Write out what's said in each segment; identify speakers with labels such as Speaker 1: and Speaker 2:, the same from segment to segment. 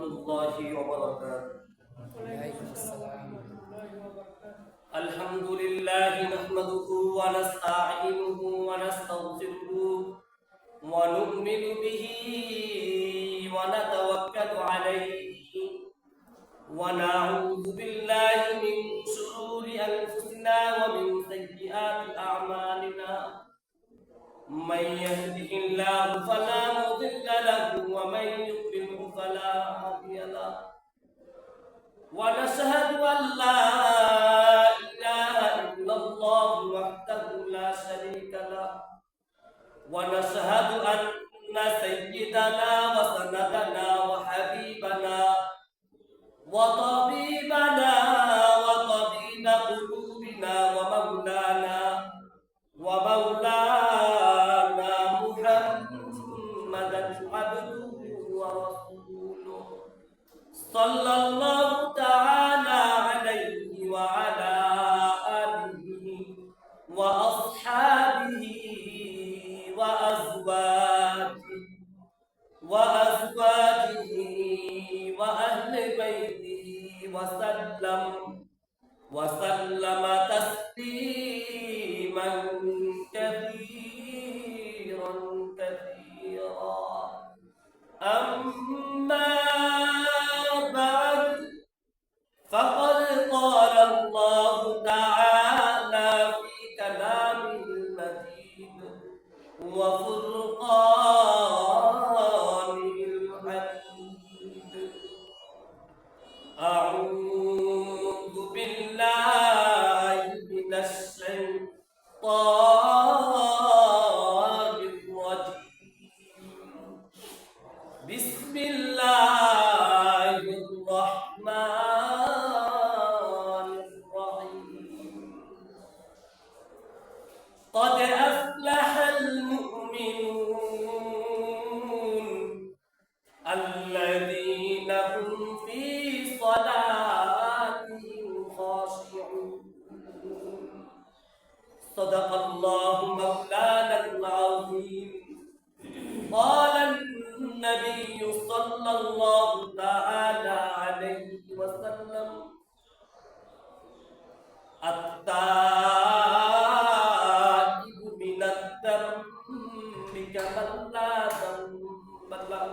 Speaker 1: الله وبركاته.
Speaker 2: وعليكم السلام.
Speaker 1: الحمد لله نحمده ونستعينه ونستغفره ونؤمن به ونتوكل عليه ونعوذ بالله من شرور أنفسنا ومن سيئات أعمالنا. من يهده الله فلا مضل له ومن يضلل فلا هادي له. ونشهد أن لا إله إلا الله وحده لا شريك له. ونشهد أن سيدنا وسندنا وحبيبنا وطبيبنا وطبيب قلوبنا ومولانا محمدا عبده ورسوله صلى الله تعالى عليه وعلى آله وأصحابه وأزواجه وأهل بيته وسلم تسليما كثيرا كثيرا. أما بعد فقد قال الله تعالى في كلامه المجيد وفرقانه الحميد. أعوذ بالله من الشيطان الرجيم. بسم الله الرحمن الرحيم. قد أفلح المؤمنون الذين هم في صلاتهم خاشعون. صدق الله مولانا العظيم. قال النبي صلى الله تعالى عليه وسلم: التائب من الذنب كمن لا ذنب له،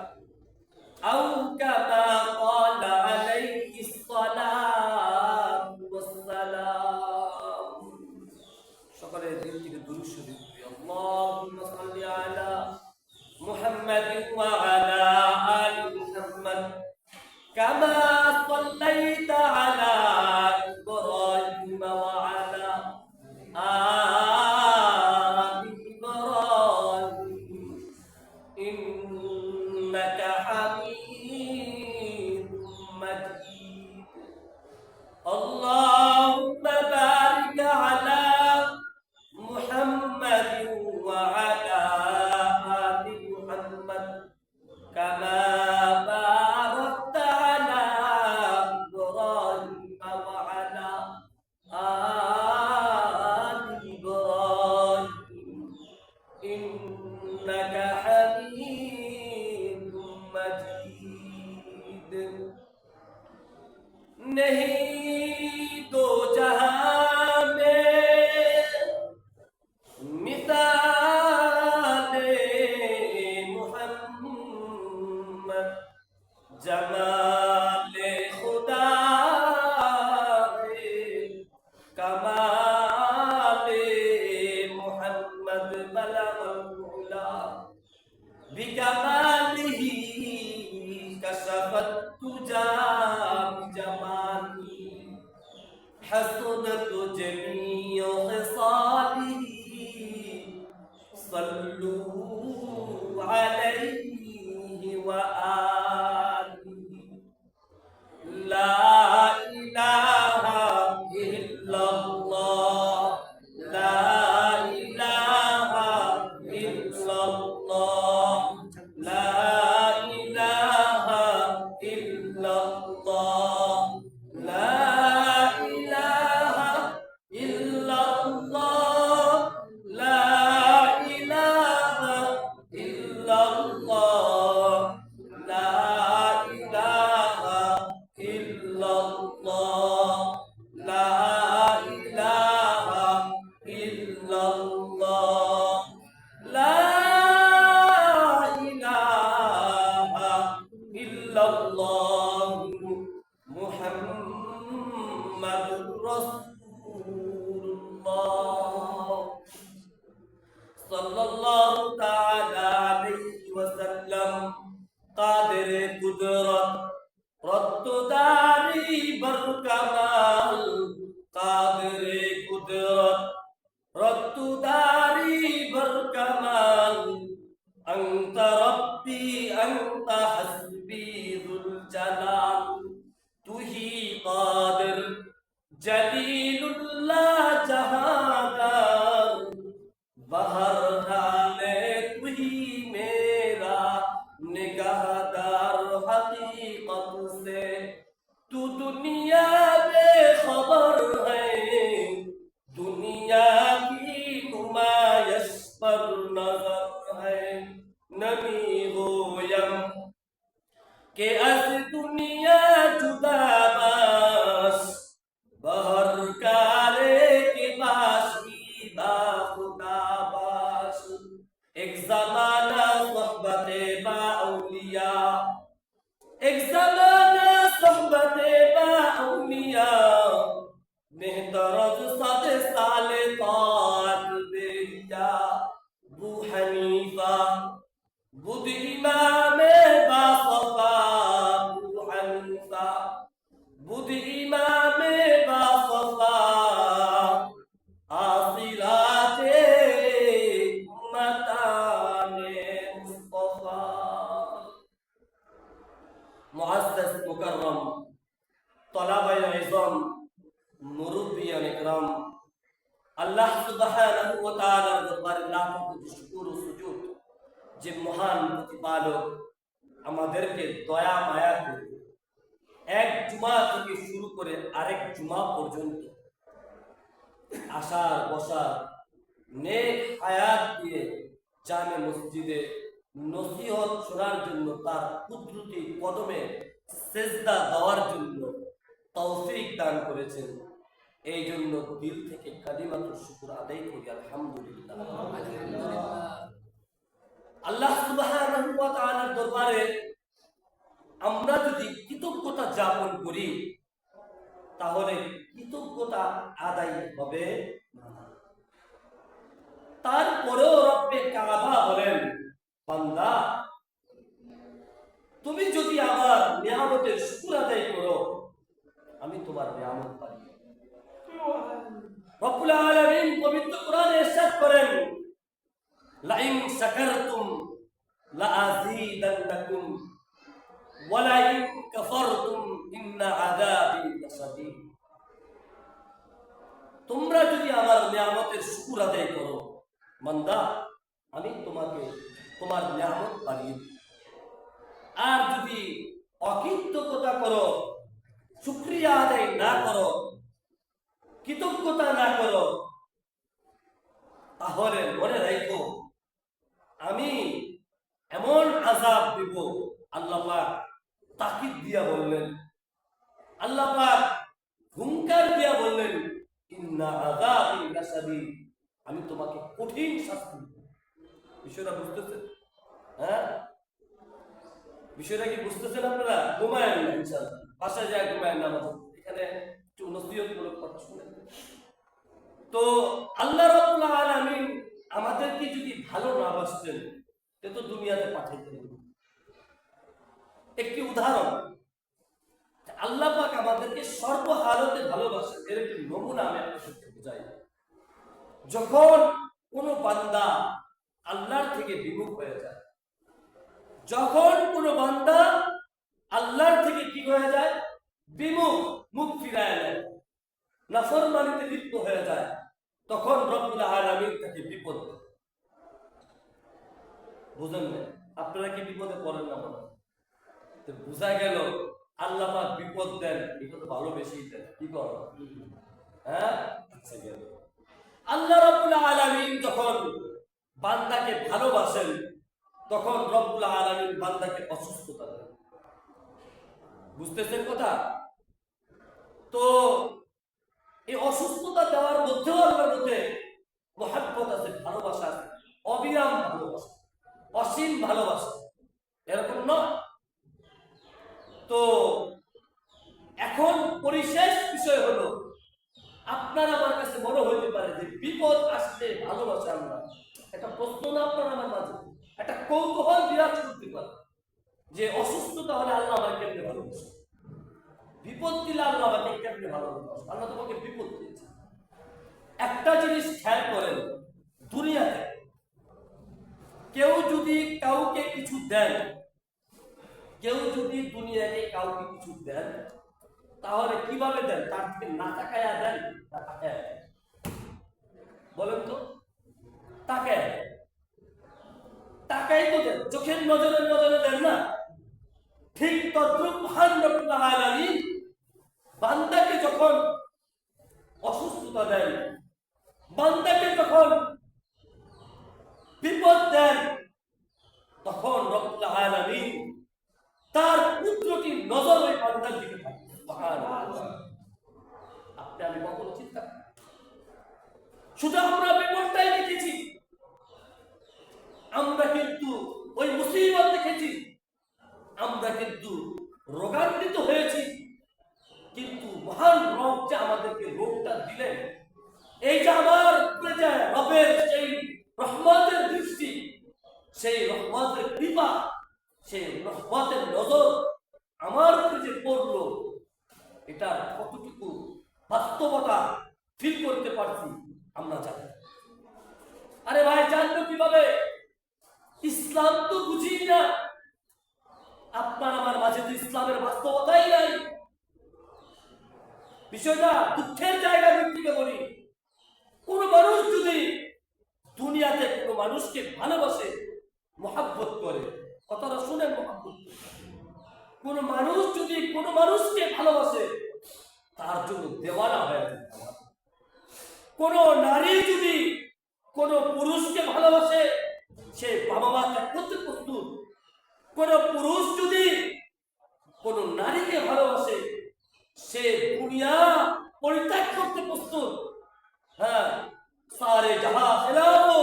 Speaker 1: أو كما قال عليه الصلاة والسلام. সকলের দিল থেকে দুরূদ শরীফ পড়ি। اللهم صل على محمد وعلى آل محمد كما صليت على إبراهيم وعلى آل إبراهيم إنك حميد مجيد. اللهم بارك على محمد وعلى آل محمد كما باركت على إبراهيم وعلى آل إبراهيم إنك حميد مجيد. नहीं दो जहां में मिसाले मुहम्मद जमाले खुदा कमाले मुहम्मद बलगल उला बिकमालिही कशफत तुजा बिजमाली हसनत जमीउ खिसालिही सल्लू अलैहि व आलिही ইল্লাল্লাহু মুহাম্মাদুর রাসূলুল্লাহ সাল্লাল্লাহু তাআলা আলাইহি ওয়াসাল্লাম কাদের কুদরত রদ্দুদারি বরকামাল কাদের কুদরত রদ্দুদারি বরকামাল أنت ربي أنت حسبي ذو الجلال तुही قادر جليل الله जहादार बहर डाले तुही मेरा निगाहदार हकीकत से तू दुनिया में खबर है दुनिया की नुमाइश पर नजर है नमी गोयम के अज दुनिया जुदा बास बहर काले के बासी बाखुदा बास एक जमाना सोहबते बाउलिया एक जमाना सोहबते बाउलिया मेहतरज सद साले तात बेरिया बू हनीफा बुध इमाम बासफा बू हनीफा बुध इमाम बासफा आसिराते उम्मताने मुस्तफा मुअज़्ज़ज़ मुकर्रम तलबाए इज़्ज़म मुरुब्बियान इकराम আল্লাহ সুবহানাহু ওয়া তাআলার দরবারে লাখো কোটি শুকর ও সুজুদ যে মহান প্রতিপালক আমাদেরকে দয়া মায়া করে এক জুমা থেকে শুরু করে আরেক জুমা পর্যন্ত আসার বসার নেক হায়াত দিয়ে জামে মসজিদে নসিহত শোনার জন্য তার কুদরতি কদমে সেজদা দেওয়ার জন্য তৌফিক দান করেছেন এই জন্য দিল থেকে কালিমাতুর শুকর আদায় করি আলহামদুলিল্লাহ। আল্লাহ সুবহানাহু ওয়া তাআলার দরবারে আমরা যদি কৃতজ্ঞতা যাপন করি তাহলে কৃতজ্ঞতা আদায় হবে না। তারপরেও রব্বে কাবা বলেন, বান্দা তুমি যদি আমার নিয়ামতের শুকর আদায় করো আমি তোমার নিয়ামত পাই। রব্বুল আলামিন পবিত্র কোরআনে ইরশাদ করেন, লাইন শাকারতুম লাআযীদান্নাকুম ওয়া লাইন কাফারতুম ইন্না আযাবি লাশাদীদ। তোমরা যদি আমার নিয়ামতের শুকর আদায় করো বান্দা আমি তোমাকে তোমার নিয়ামত বাড়িয়ে দিই, আর যদি অকৃতজ্ঞতা করো, শুকরিয়া আদায় না করো, কৃতজ্ঞতা না করো, তাহলে মনে রাখো আমি এমন আযাব দিব। আল্লাহ পাক তাকিদ দিয়া বললেন, আল্লাহ পাক হুঙ্কার দিয়া বললেন, ইন্না আযাবি লাশাদীদ, আমি তোমাকে কঠিন শাস্তি দেব। বিষয়টা বুঝতেছেন? হ্যাঁ, বিষয়টা কি বুঝতেছেন আপনারা? ঘুমায়েন না, ইনশাআল্লাহ বাসায় যায় ঘুমায়েন না, এখানে একটু নসিহতমূলক কথা শুনেন। তো আল্লাহ রাব্বুল আলামিন আমাদেরকে যদি ভালো না বাসতেন তে তো দুনিয়াতে পাঠাইতেন। একটি উদাহরণ, আল্লাহ পাক আমাদেরকে সর্বহালতে ভালোবাসেন এর একটি নমুনা আমি আপনাদেরকে বুঝাই। যখন কোনো বান্দা আল্লাহর থেকে বিমুখ হয়ে যায়, যখন কোনো বান্দা আল্লাহর থেকে কি হয়ে যায়, বিমুখ, মুখ ফিরায় নেয়, নাফরমানিতে লিপ্ত হয়ে যায়, তখন রব্বুল আলামিন তাকে বিপদ দেয়। বুঝেন না? আপনারা কি বিপদে পড়েন না? বলেন তো বুঝা গেল আল্লাহ পাক বিপদ দেন, এটা তো ভালোবেসেই দেন। কি কর? হ্যাঁ, আচ্ছা গেল। আল্লাহ রাব্বুল আলামিন যখন বান্দাকে ভালোবাসেন তখন রব্বুল আলামিন বান্দাকে অসুস্থতা দেন। বুঝতেছেন কথা? তো এই অসুস্থতা দেওয়ার মধ্যেও আল্লাহর মধ্যে মহব্বত আছে, ভালোবাসা আছে, অবিরাম ভালোবাসা, অসীম ভালোবাসা। এরকম নয় তো এখন পরিশেষ বিষয় হলো, আপনার আমার কাছে মনে হতে পারে যে বিপদ আসলে ভালোবাসা আমরা, একটা প্রশ্ন না আপনার আমার মাঝে, একটা কৌতূহল বিরাজ করতে পারে যে অসুস্থতা হলে আল্লাহ আমাকে কেমনে ভালোবাসে, বিপদ দিলে আল্লাহ আমাকে কেমনে ভালোবাসে, আল্লাহ তোমাকে বিপদ দিয়েছে। একটা জিনিস খেয়াল করেন, দুনিয়াতে কেউ যদি কাউকে কিছু দেন, কেউ যদি দুনিয়াকে কাউকে কিছু দেন, তাহলে কিভাবে দেন? তার থেকে না তাকায়া দেন না তাকায়া দেন? বলেন তো, তাকায় তাকাই তো দেন, চোখের নজরে নজরে দেন না। ঠিক তদ্রুপ মহান রব্বুল আলামিন বান্দাকে যখন অসুস্থতা দেন, বান্দাকে যখন বিপদ দেন, তখন রব্বুল আলামিন তার পুত্রটি নজর ওই বান্দার দিকে থাকে। সুবহানাল্লাহ। আপনি আমি কখনো চিন্তা করি? শুধু আমরা বিপদটাই দেখেছি, আমরা কিন্তু ওই মুসিবত দেখেছি, আমরা কিন্তু রোগান্বিত হয়েছি, কিন্তু মহান রব যে আমাদেরকে রোগটা দিলেন, এই যে আমার উপরে যে রবের সেই রহমতের দৃষ্টি, সেই রহমতের কৃপা, সেই রহমতের নজর আমার উপরে যে পড়লো, এটা কতটুকু বাস্তবতা ফিল করতে পারছি আমরা জানি। আরে ভাই, জানবো কিভাবে? ইসলাম তো বুঝি না, আপনার আমার মাঝে তো ইসলামের বাস্তবতাই নাই। বিষয়টা দুঃখের জায়গা থেকে বলি, কোন মানুষ যদি দুনিয়াতে কোন মানুষকে ভালোবাসে, মহাব্বত করে, কথাটা শুনেন, মহাব্বত, কোন মানুষ যদি কোন মানুষকে ভালোবাসে, তার জন্য দেওয়ানা হয়ে যায়। কোন নারী যদি কোন পুরুষকে ভালোবাসে, সে বাবা মা ত্যাগ করতে প্রস্তুত। কোন পুরুষ যদি কোন নারীকে ভালোবাসে, সে দুনিয়া পরিত্যাগ করতে প্রস্তুত। হ্যাঁ, सारे जहां खिलाफो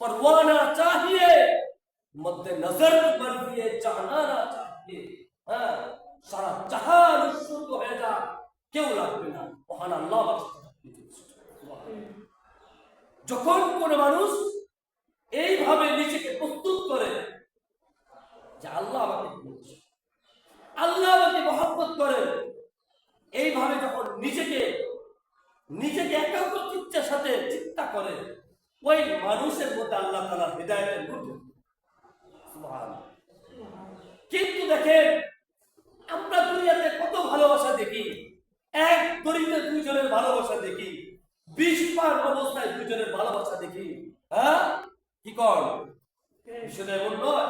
Speaker 1: परवाना चाहिए, मद्दे नजर मर्जी जाना चाहिए। হ্যাঁ, সারা জাহান উৎসর্গ হয়ে যা, কেউ লাগবে না, মহান আল্লাহ যখন কোন মানুষ এইভাবে নিজেকে প্রস্তুত করে যে আল্লাহ আমাকে ভালোবাসে, আল্লাহ আমাকে মহব্বত করে, এইভাবে যখন নিজেকে নিজেকে একান্ত চিত্তের সাথে চিন্তা করে, ওই মানুষের মধ্যে আল্লাহ তাআলা হিদায়াতের নূর দেন। সুবহানাল্লাহ। কিন্তু দেখেন, আমরা দুনিয়াতে কত ভালোবাসা দেখি, এক দরিদ্র দুইজনের ভালোবাসা দেখি, 20 পার অবস্থায় দুইজনের ভালোবাসা দেখি। হ্যাঁ, কি কর বিষয়টা এমন নয়।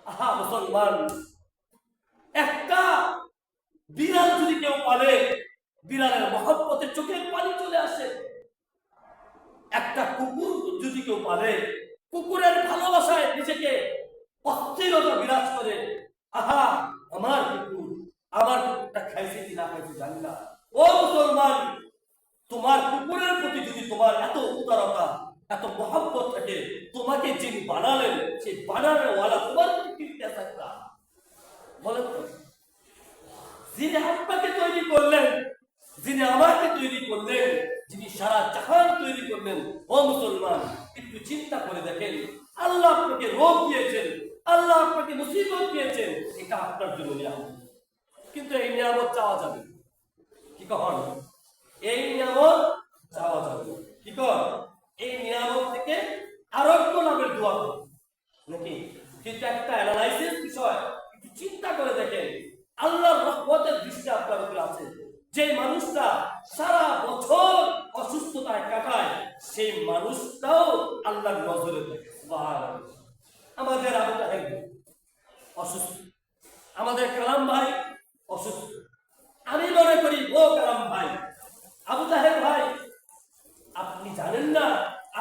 Speaker 1: আহা মুসলমান, একটা বিড়াল যদি কেউ পালে, বিড়ালের মহব্বতে চোখের পানি চলে আসে। একটা কুকুর যদি কেউ পালে, কুকুরের ভালোবাসায় নিজেকে অস্থিরতা বিরাজ করে। আহা আমার কুকুর, আমার কুকুরটা খাইছে কি না খাইছে জানি না। ও মুসলমান, তোমার কুকুরের প্রতি যদি তোমার এত উদারতা, এত মহব্বত থাকে, তোমাকে যিনি বানালেন, সেই বানানোর ওয়ালা তোমার প্রতি কিনতে থাকতা, বলেন তো? যিনি আপনাকে তৈরি করলেন, যিনি আমাকে তৈরি করলেন, যিনি সারা জাহান তৈরি করলেন, ও মুসলমান, একটু চিন্তা করে দেখেন, আল্লাহ আপনাকে রোগ দিয়েছেন, আল্লাহ আপনাকে মুসিবত দিয়েছেন, এটা আপনার জন্য নিয়ামত। কিন্তু এই নিয়ামত চাওয়া যাবে কি কখন? এই নিয়ামত চাওয়া যাবে কি কর? এই নিয়ামত থেকে আরোগ্য লাভের দোয়া করো নাকি? কিন্তু একটা অ্যানালাইসিস বিষয়, একটু চিন্তা করে দেখেন, আল্লাহর রহমতের দৃষ্টি আপনার উপরে আছে। যে মানুষটা সারা বছর অসুস্থতায় কাটায়, সেই মানুষটাও আল্লাহর নজরে থাকে। সুবহানাল্লাহ। আমাদের আবু তাহের অসুস্থ, আমাদের কালাম ভাই অসুস্থ। আমি মনে করি, ও কালাম ভাই, আবু তাহের ভাই, আপনি জানেন না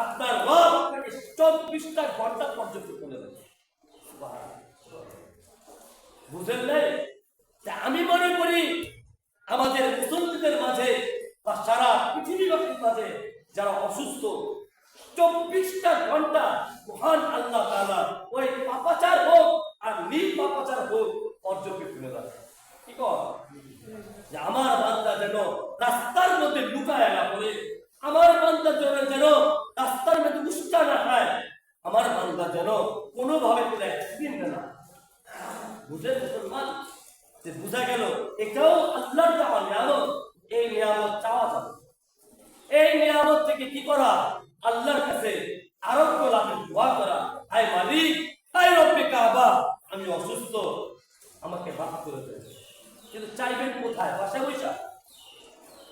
Speaker 1: আপনার রব আপনাকে 24টা ঘন্টা পর্যন্ত করে দেবে। বুঝেন নাই? আমি মনে করি আমাদের মুসলমানদের মাঝে বা সারা পৃথিবীবাসীর মাঝে যারা অসুস্থ, 24টা ঘন্টা মহান আল্লাহ তাআলা ওই পাপাচার হোক আর নির্পাপাচার হোক, অর্জনকে তুলে ধরে। কি কর যে আমার বান্দা যেন রাস্তার মধ্যে লুকায় না পড়ে, আমার বান্দা যেন রাস্তার মধ্যে উষ্টা না খায়, আমার বান্দা যেন কোনোভাবে কোনো অ্যাক্সিডেন্ট না। বুঝে মুসলমান যে বুঝা গেল এটাও আল্লাহর দেওয়া নিয়ামত। এই নিয়ামত চাওয়া যাবে, এই নিয়ামত থেকে কি করা, আল্লাহর কাছে আরোগ্য লাভের দোয়া করা। হায় মালিক, হায় রব্বে কাবা, আমি অসুস্থ, আমাকে মাফ করে দেন। কিন্তু চাইবেন কোথায়? বাসায় বৈশা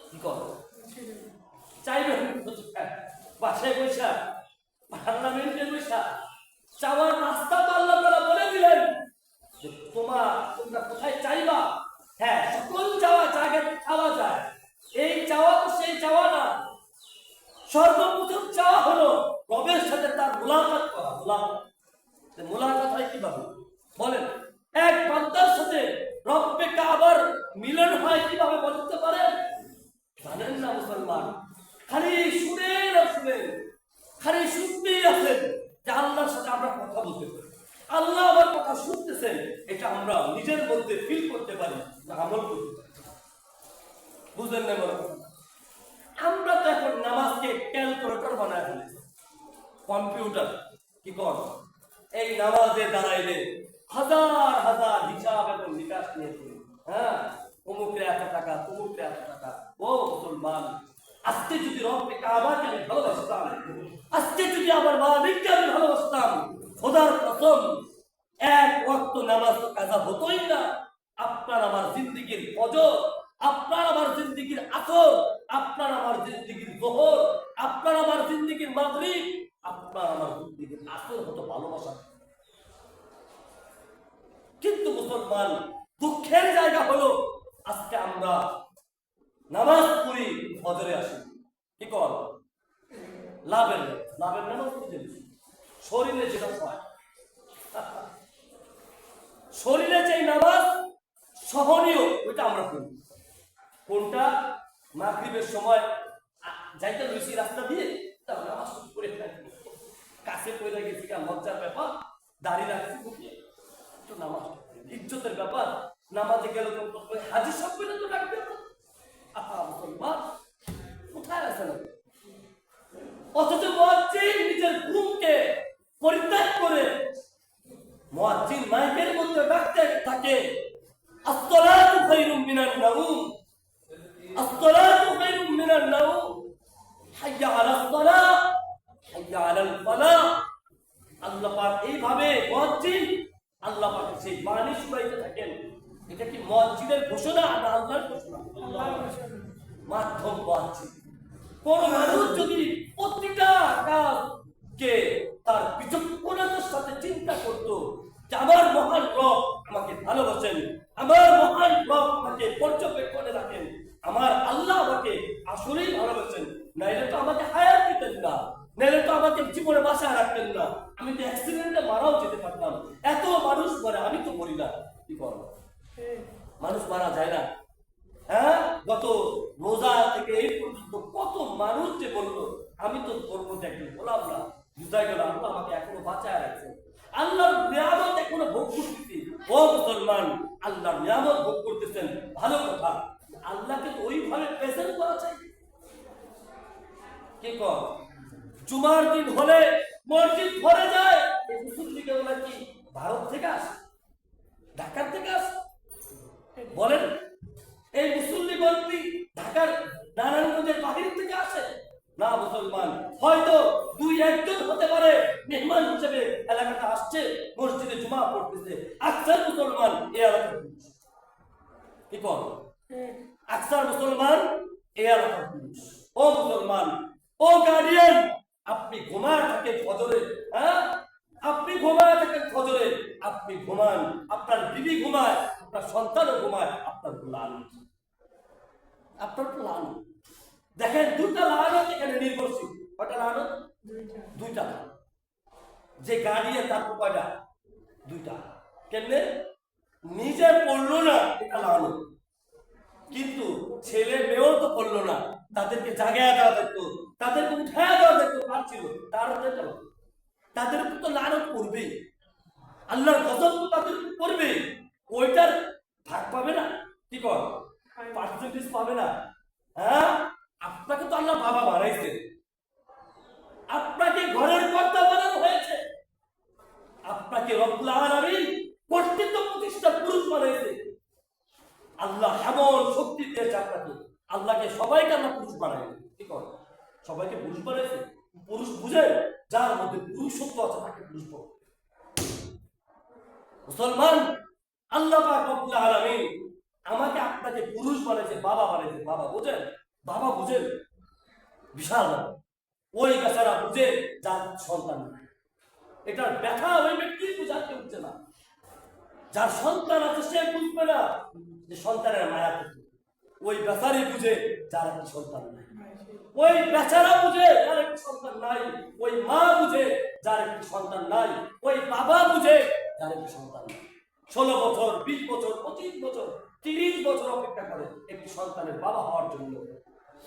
Speaker 1: কি করো? চাইবেন কোথায়? বাসায় বৈশা, পার্লামেন্টে বৈশা? চাওয়ার রাস্তা তো আল্লাহ তাআলা বলে দিলেন যে তোমরা কোথায় চাইবা। হ্যাঁ, সকল চাওয়া জায়গায় চাওয়া যায়, এই চাওয়া তো সেই চাওয়া না। সর্বপ্রথম চাওয়া হলো রবের সাথে তার মুলাকাত করা। মুলাকাত হয় কিভাবে বলেন? এক বান্দার সাথে রব্বে কাবার মিলন হয় কিভাবে বলতে পারেন? জানেন না মুসলমান? খালি শুনেন আর শুনেন, খালি শুনতেই আছেন যে আল্লাহর সাথে আমরা কথা বলতে পারি, আল্লাহ আমার কথা শুনতেছেন, এটা আমরা নিজের মধ্যে ফিল করতে পারি, আমল করতে পারি। বুঝলেন না আমার কথা? আমরা তো এখন নামাজকে ক্যালকুলেটর বানায় ফেলেছি, কম্পিউটার। কি কর, এই নামাজে দাঁড়াইলে হাজার হাজার হিসাব এবং নিকাশ নিয়ে ফেলি। হ্যাঁ, অমুকের এত টাকা, তমুকের এত টাকা। ও মুসলমান, আজকে যদি রব্বে কাবাকে আমি ভালোবাসতাম, আজকে যদি আমার মালিককে আমি ভালোবাসতাম, খোদার কসম এক ওয়াক্ত নামাজ তো কাজা হতোই না। আপনার আমার জিন্দেগির ফজর, আপনার আমার জিন্দেগির আসর, আপনার আমার জিন্দেগির যোহর, আপনার আমার জিন্দেগির মাগরিব, আপনার আমার জিন্দেগির আসর হতো ভালোবাসা। কিন্তু মুসলমান, দুঃখের জায়গা হলো আজকে আমরা নামাজ পড়ি, ফজরে আসি। কি কর লাভের নামাজ পড়তে শরীরে যেটা হয়, শরীরে যে নামাজ সহনীয় ওইটা আমরা পড়ি। কোনটা? মাগরিবের সময় যাইতে রয়েছি রাস্তা দিয়ে, তাহলে নামাজ পড়ে থাকি, কাছে পড়ে গেছি, লজ্জার ব্যাপার, দাঁড়িয়ে রাখছি, একটু নামাজ ইজ্জতের ব্যাপার, নামাজে গেলে তো হাজির সব পেলে তো ডাকবে। মুসলমান কোথায় আছে না? অথচ মুয়াজ্জিন নিজের ঘুমকে পরিত্যাগ করে মুয়াজ্জিন মাইকের মধ্যে ডাকতে থাকে, আসসালাতু খায়রুম মিনান নাওম, আসসালাতু খায়রুম মিনান নাওম, হাইয়া আলাস সালাহ, হাইয়া আলাল ফালাহ। আল্লাহ পাক এইভাবে মুয়াজ্জিন আল্লাহ পাকের সেই বাণী শুনাইতে থাকেন। এটা কি মুয়াজ্জিনের ঘোষণা না আল্লাহর ঘোষণা? আল্লাহর ঘোষণা। মাধ্যম মুয়াজ্জিন। কোন মানুষ যদি প্রতিটা কাজকে তার বিচক্ষণতার সাথে চিন্তা করত যে আমার মহান রব আমাকে ভালোবাসেন, আমার মহান রব আমাকে পর্যবেক্ষণে রাখেন, আমার আল্লাহ আমাকে আসলেই ভালোবাসেন, নাইলে তো আমাকে হায়াত দিতেন না, নাইলে তো আমাকে জীবনে বাসায় রাখতেন না, আমি তো অ্যাক্সিডেন্টে মারাও যেতে পারতাম। এত মানুষ মরে, আমি তো মরি না। কি করবো? মানুষ মারা যায় না? হ্যাঁ, গত রোজা থেকে এই পর্যন্ত কত মানুষ যে বললো আমি তো তোর মধ্যে একজন গোলাম না, বুঝা গেল আল্লাহ আমাকে এখনো বাঁচায় রাখছে, আল্লাহর নিয়ামত এখনো ভোগ করতেছি। ও মুসলমান, আল্লাহর নিয়ামত ভোগ করতেছেন, ভালো কথা, আল্লাহকে তো ওইভাবে প্রেজেন্ট করা চাই। কি কর, জুমার দিন হলে মসজিদ ভরে যায়, এই মুসল্লিকে বলে কি ভারত থেকে আসে, ঢাকার থেকে আসে? বলেন, এই মুসল্লি বলতি ঢাকার নারায়ণগঞ্জের বাহির থেকে আসে না? মুসলমান হয়তো দুই একজন হতে পারে মেহমান হিসেবে এলাকাটা আসছে, মসজিদে জুমা পড়তেছে, আকসার মুসলমান এই এলাকার। কি কর, আকসার মুসলমান এই এলাকার। ও মুসলমান, ও গার্ডিয়ান, আপনি ঘুমায় থাকেন ফজরে, হ্যাঁ, আপনি ঘুমায় থাকেন ফজরে, আপনি ঘুমান, আপনার বিবি ঘুমায়, আপনার সন্তানও ঘুমায়, আপনার প্লান, আপনার প্লান দেখেন। দুটা লানত এখানে নির্ভরশীল। কয়টা লানত? দুইটা। যে গার্ডিয়ান তার কয়টা? দুইটা। কেমনে? নিজে পড়লো না এটা লানত, কিন্তু ছেলে মেয়েও তো পড়লো না, তাদেরকে জাগায় দেওয়া যেত, তাদেরকে উঠায় দেওয়া যেত, পারছিল, তার তাদের উপর তো লানত করবেই, আল্লাহর গজব তো তাদের উপর পড়বে। ওইটার আপনাকে? আল্লাহকে সবাইকে আল্লাহ পুরুষ বানায়নি, কি কর? সবাইকে পুরুষ বানাইছে? পুরুষ বুঝে যার মধ্যে পুরুষত্ব আছে তাকে পুরুষ বলে। মুসলমান, আল্লাহ পাক রব্বুল আলামিন আমাকে আপনাকে পুরুষ বানাইছে, বাবা বানাইছে। বাবা বুঝেন? বাবা বুঝেন? বিশাল ব্যাপার। ওই বেচারা বুঝে যার সন্তান নেই। এটার ব্যথা ওই ব্যক্তি বুঝাতে হচ্ছে না। যার সন্তান আছে সে বুঝবে না যে সন্তানের মায়া করতে। ওই বেচারি বুঝে যার একটি সন্তান নাই। ওই বেচারা বুঝে যার একটি সন্তান নাই। ওই মা বুঝে যার একটি সন্তান নাই। ওই বাবা বুঝে যার একটি সন্তান নাই। 16 বছর, 20 বছর, 25 বছর, 30 বছর অপেক্ষা করে একটি সন্তানের বাবা হওয়ার জন্য।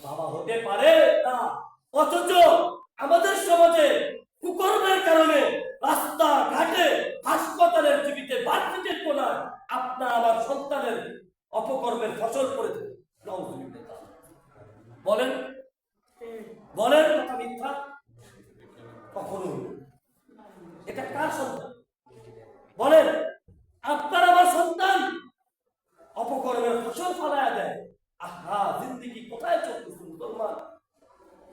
Speaker 1: বাবা হতে পারে না, অথচ আমাদের সমাজে কুকর্মের কারণে রাস্তা ঘাটে, হাসপাতালের টিভিতে, বার্থডের কোনায় আপনার আমার সন্তানের অপকর্মের ফসল পড়েছে। বলেন বলেন, কথা মিথ্যা? কখনো এটা কার সন্তান? বলেন, আপনার আমার সন্তান অপকর্মের ফসল ফলায়া দেয়। আহা, জিন্দেগি কোথায় চলতেছে মুসলমান?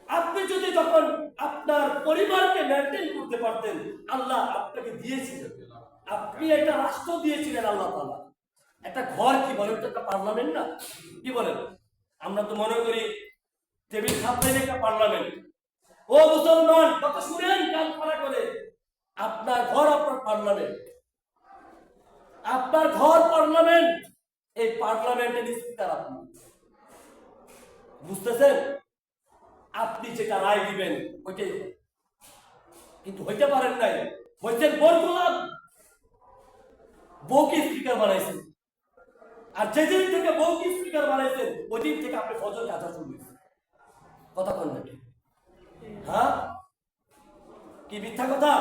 Speaker 1: আপনি যদি যখন আপনার পরিবারকে মেনটেন করতে পারতেন, আল্লাহ আপনাকে দিয়েছিলেন। আপনি একটা রাষ্ট্র দিয়েছিলেন আল্লাহ তাআলা। একটা ঘর কি বলেন তো, একটা পার্লামেন্ট না? কি বলেন? আমরা তো মনে করি টেবিল সামনে একটা পার্লামেন্ট। ও মুসলমান, কত শুনেন কান খাড়া করে। আপনার ঘর আপনার পার্লামেন্ট। আপনার ঘর পার্লামেন্ট। এই পার্লামেন্টের স্পিকার আপনি, বুঝতেছেন? আপনি যেটা রায় দিবেন ওইটাই, কিন্তু হইতে পারেন নাই। হইতেন বড় গোলাম, বউকে স্পিকার বানাইছেন। আর যেদিন থেকে বউকে স্পিকার বানাইছেন ওই দিন থেকে আপনি ফজর কাজা শুরু হয়েছে। কথা কোন নাকি? হ্যাঁ, কি মিথ্যা কথা?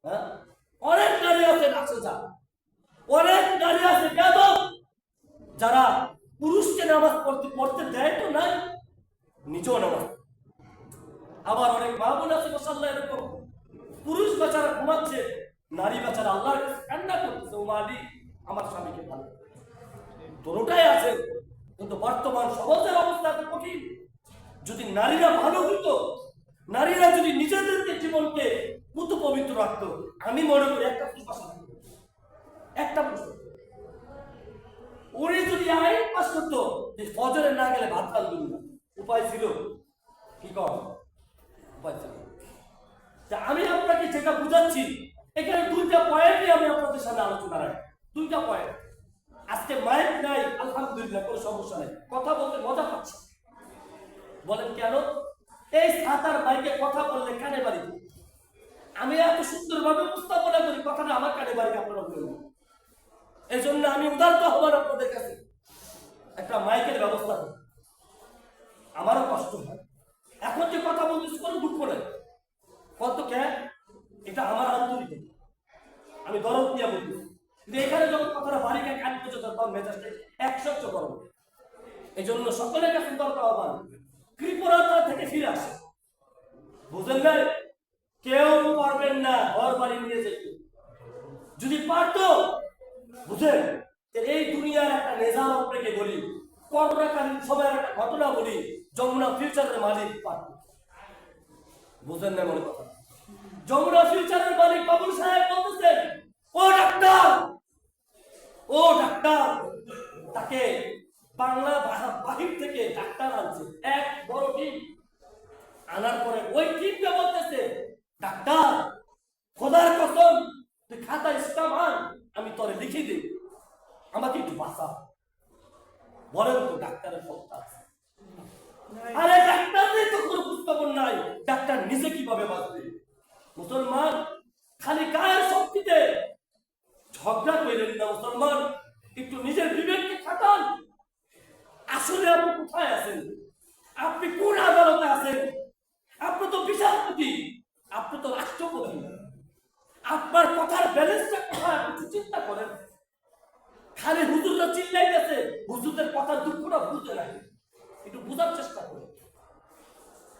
Speaker 1: হ্যাঁ, অনেক নারী আছে নাচে যা, অনেক নারী আছে বেদব, যারা পুরুষকে নামাজ পড়তে দেয় তো নাই, নিজেও নামাজ। আবার অনেক মা বোন আছে মাশাআল্লাহ এরকম, পুরুষ বেচারা ঘুমাচ্ছে, নারী বেচারা আল্লাহর কাছে কান্না করতেছে, ও মালিক আমার স্বামীকে ভালো। দুটোটাই আছে, কিন্তু বর্তমান সমাজের অবস্থা এত কঠিন। যদি নারীরা ভালো হইতো, নারীরা যদি নিজেদের জীবনকে পুত পবিত্র রাখতো, আমি মনে করি একটা প্রশ্ন, উনি যদি আইন পাস করতো যে ফজরে না গেলে ভাত খাওয়া না, উপায় ছিল? কি কর উপায় ছিল? আমি আপনাকে যেটা বুঝাচ্ছি, এখানে দুইটা পয়েন্টই আমি আপনাদের সামনে আলোচনা রাখি। দুইটা পয়েন্ট। আজকে মাইক নাই, আলহামদুলিল্লাহ, কোনো সমস্যা নাই, কথা বলতে মজা পাচ্ছি। বলেন কেন? এই সাতার মাইকে কথা বললে কানে বাড়ি। আমি এত সুন্দরভাবে উপস্থাপনা করি, কথাটা আমার কানে বাড়ি, আপনারা বলবেন। এই জন্য আমি উদারত হবার আপনাদের কাছে একটা মাইকের ব্যবস্থা করি। আমারও কষ্ট হয়, এখন যে কথা বলতেছি কোনো দুঃখ নেই। কত কে এটা আমার আন্তরিক, আমি দরদ দিয়ে বলতেছি। কিন্তু এখানে যখন কথাটা বাড়ি গায়ে কাটতে তখন মেজাজটা 100 গরম। এই জন্য সকলের কাছে দরকার আহ্বান, কৃপণতা থেকে ফিরে আসে। বুঝলেন না? কেউ পারবেন না ঘর বাড়ি নিয়ে যেতে। যদি পারতো, বুঝেন, এই দুনিয়ার একটা নিজাম আপনাকে বলি, করোনাকালীন সময়ের একটা ঘটনা বলি, যমুনা ফিউচারের মালিক পারত। বুঝেন না মনে কথা? যমুনা ফিউচারের মালিক বাবুল সাহেব বলতেছেন, ও ডাক্তার, ও ডাক্তার, তাকে বাংলা বাহির থেকে ডাক্তার আনছে, এক বড় টিম আনার পরে ওই টিমকে বলতেছে, ডাক্তার, খোদার কসম তুই খাতা স্টাম্প আন, আমি তোরে লিখে দিই, আমাকে একটু বাঁচা। বলেন তো ডাক্তারের সত্তা আছে? আরে ডাক্তারদের তো কোনো খোঁজখবর নাই, ডাক্তার নিজে কিভাবে বাঁচবে? মুসলমান, খালি গায়ের শক্তিতে ঝগড়া কইলেন না মুসলমান, একটু নিজের বিবেককে খাটান। আসলে আপনি কোথায় আছেন? আপনি কোন আদালতে আছেন? আপনি তো বিচারপতি, আপনি তো রাষ্ট্রপতি। আপনার কথার ব্যালেন্সটা কোথায় আপনি চিন্তা করেন। খালি হুজুররা চিল্লাইতেছে, হুজুরদের কথার দুঃখটা বুঝতে লাগে, একটু বোঝার চেষ্টা করে।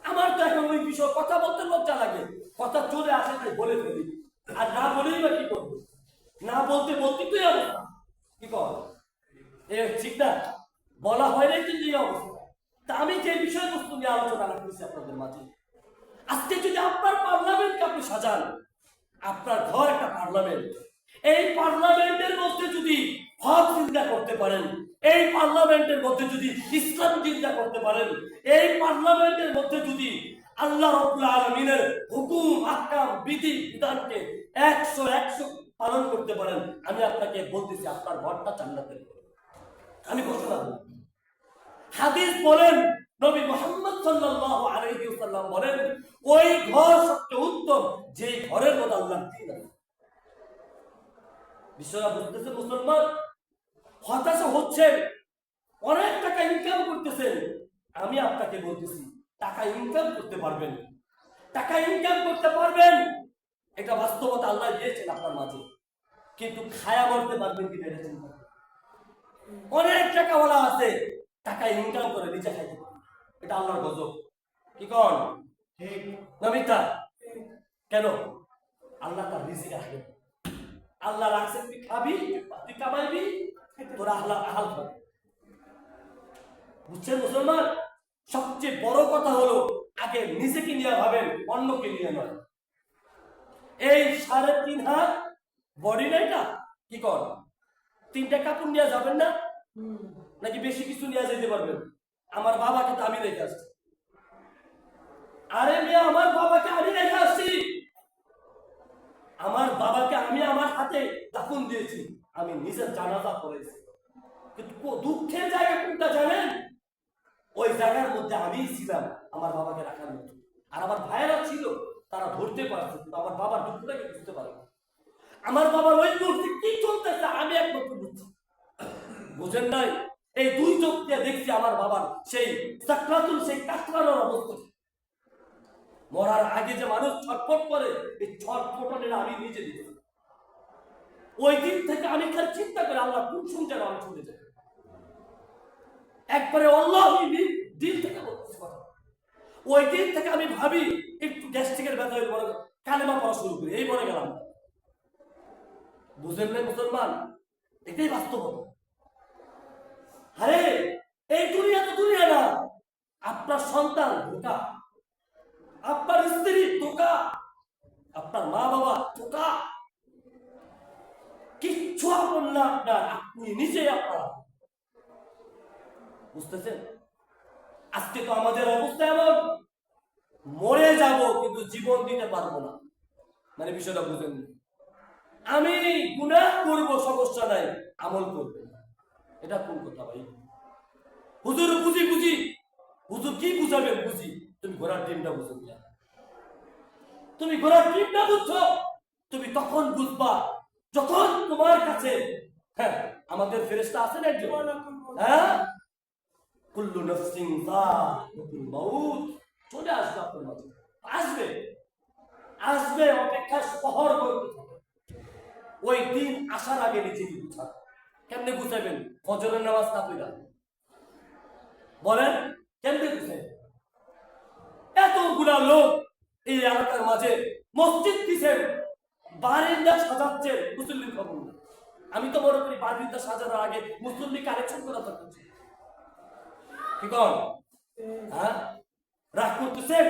Speaker 1: আমার তো এখন ওই বিষয়ে কথা বলতে লজ্জা লাগে, কথা চলে আসে তাই বলে ফেলি, আর না বলেই বা কি করবো? না বলতে বলতে তুই অবস্থা কি কর, এ ঠিক না? বলা হয় না কিন্তু এই অবস্থা। তা আমি যে বিষয়বস্তু নিয়ে আলোচনা করছি আপনাদের মাঝে, আজকে যদি আপনার পার্লামেন্টকে আপনি সাজান, আপনার ঘর একটা পার্লামেন্ট, এই পার্লামেন্টের মধ্যে যদি হক চিন্তা করতে পারেন, এই পার্লামেন্টের মধ্যে যদি ইসলাম চিন্তা করতে পারেন, এই পার্লামেন্টের মধ্যে যদি আল্লাহ রাব্বুল আলামিনের হুকুম আহকাম বিধি বিধানকে 100 পালন করতে পারেন, আমি আপনাকে বলতেছি আপনার ঘরটা জান্নাতের ঘর। আমি ঘোষণা করি, হাদিস বলেন, নবী মুহাম্মদ সাল্লাল্লাহু আলাইহি ওয়াসাল্লাম বলেন, ওই ঘর সবচেয়ে উত্তম যে ঘরের মধ্যে আল্লাহর দ্বীন আছে। বিশ্বরা বুঝতেছে মুসলমান, হতাশা হচ্ছেন, অনেক টাকা ইনকাম করতেছেন, আমি আপনাকে বলতেছি টাকা ইনকাম করতে পারবেন, টাকা ইনকাম করতে পারবেন, এটা বাস্তবতা আল্লাহ দিয়েছেন আপনার মাঝে, কিন্তু খায়া মরতে পারবেন কিনা এটা চিন্তা করুন। অনেক টাকাওয়ালা আছে, টাকা ইনকাম করে নিজে খাইতে পারে, এটা আল্লাহর গজব। কি কন ঠিক না মিথ্যা? কেন? আল্লাহ তার রিজিক রাখে, আল্লাহ রাখছে তুই খাবি, তুই কামাইবি, তোরা আল্লাহ আহাল খাবি। বুঝছেন মুসলমান? সবচেয়ে বড় কথা হলো আগে নিজেকে নিয়ে ভাবেন, অন্যকে নিয়ে নয়। এই 3.5 হাত বডি নাইটা কি কর, 3টা কাপড় নিয়ে যাবেন না, নাকি বেশি কিছু নিয়ে যেতে পারবেন? আমার বাবাকে তো আমি রেখে আসছি। আরে মেয়ে, আমার বাবাকে আমি রেখে আসছি, আমার বাবাকে আমি আমার হাতে দাফন দিয়েছি, আমি নিজের জানাজা করেছি, কিন্তু দুঃখের জায়গা কোনটা জানেন? ওই জায়গার মধ্যে আমি ছিলাম আমার বাবাকে রাখার মতো, আর আমার ভাইয়েরা ছিল, তারা ধরতে পারছে, কিন্তু আমার বাবার দুঃখটাকে বুঝতে পারে না। আমার বাবার ওই মুহূর্তে কি চলতেছে আমি একমাত্র বুঝছি। বুঝেন নাই? এই 2 চোখ দিয়ে দেখছি আমার বাবার সেই সাকরাতুল, সেই কাতরানোর অবস্থা। মরার আগে যে মানুষ ছটফট করে, এই ছটফটের আমি নিজে দিচ্ছি। ওই দিন থেকে আমি খালি চিন্তা করে আল্লাহ কোন শুনছেন আমি চলে যাই, একবারে আল্লাহ দিল থেকে বলতেছি কথা। ওই দিন থেকে আমি ভাবি একটু গ্যাস্ট্রিকের ব্যথা হয়ে পড়ে কালেমা পড়া শুরু করি, এই মনে গেলাম। বুঝলেন না মুসলমান? এটাই বাস্তবতা। আরে এই দুনিয়া তো দুনিয়া না, আপনার সন্তান ধোকা, আপনার স্ত্রী ধোকা, আপনার মা বাবা ধোকা, কিচ্ছু আপন না আপনার, আপনি নিজেই আপনার। বুঝতেছেন? আজকে তো আমাদের অবস্থা এমন, মরে যাব কিন্তু জীবন দিতে পারবো না। মানে বিষয়টা বুঝেন? আমি গুনাহ করব সমস্যা নাই, আমল করবে না, এটা কোন কথা ভাই? হুজুর বুঝি বুঝি, হুজুর কি বুঝাবে বুঝি, তুমি ঘোড়ার ডিমটা বুঝো না, তুমি ঘোড়ার ডিমটা বুঝছো, তুমি তখন বুঝবা যখন তোমার কাছে, হ্যাঁ আমাদের ফেরেশতা আছেন একজন, হ্যাঁ কুল্লু নাফসিন যায়িকাতুল মাউত, চলে আসবে আপনার মাঝে, আসবে আসবে, অপেক্ষা শহর করতে থাকে। ওই দিন আসার আগে নিজেকে বুঝান। কেমনে বুঝাবেন? ফজরের নামাজ না পড়া, বলেন কেমনে বুঝাবেন? এতগুলা লোক এই এলাকার মাঝে মসজিদ দিচ্ছেন, বারিন্দা সাজাচ্ছেন, মুসল্লির খবর না। আমি তো মনে করি বারিন্দা সাজানোর আগে মুসল্লি কালেকশন করা দরকার। কি কর? হ্যাঁ রাগ করতেছেন,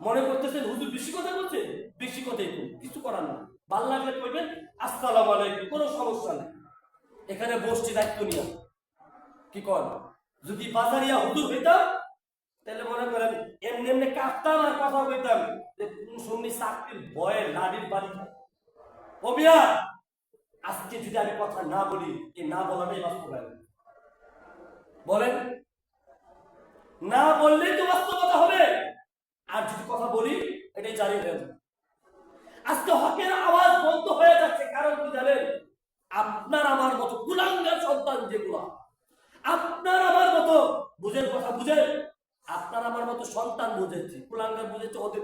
Speaker 1: মনে করতেছেন হুজুর বেশি কথা বলছে, বেশি কথাই কিছু করার না, ভাল লাগলে কইবেন আসসালামু আলাইকুম, কোনো সমস্যা নেই, এখানে বসছি দায়িত্ব নিয়ে। কি কর? যদি বাজারিয়া হুজুর হইতাম তাহলে মনে করেন এমনি এমনি কাঁপতাম আর কথা কইতাম যে কোন শুননি চাকরির ভয়ে লাডির বাড়ি। কবিয়া আজকে যদি আমি কথা না বলি, এই না বলাটাই বাস্তবায়ন। বলেন না বললেই তো বাস্তবতা হবে, আর যদি কথা বলি এটাই জারি হয়ে যাবে। আজকে হকের আওয়াজ বন্ধ হয়ে যাচ্ছে, কারণ কি জানেন? আপনার আমার মতো কুলাঙ্গার সন্তান যেগুলো, আপনার আমার মতো বুঝেন, কথা বুঝেন, আপনার আমার মতো সন্তান বুঝেছি, কুলাঙ্গার বুঝেছে ওদের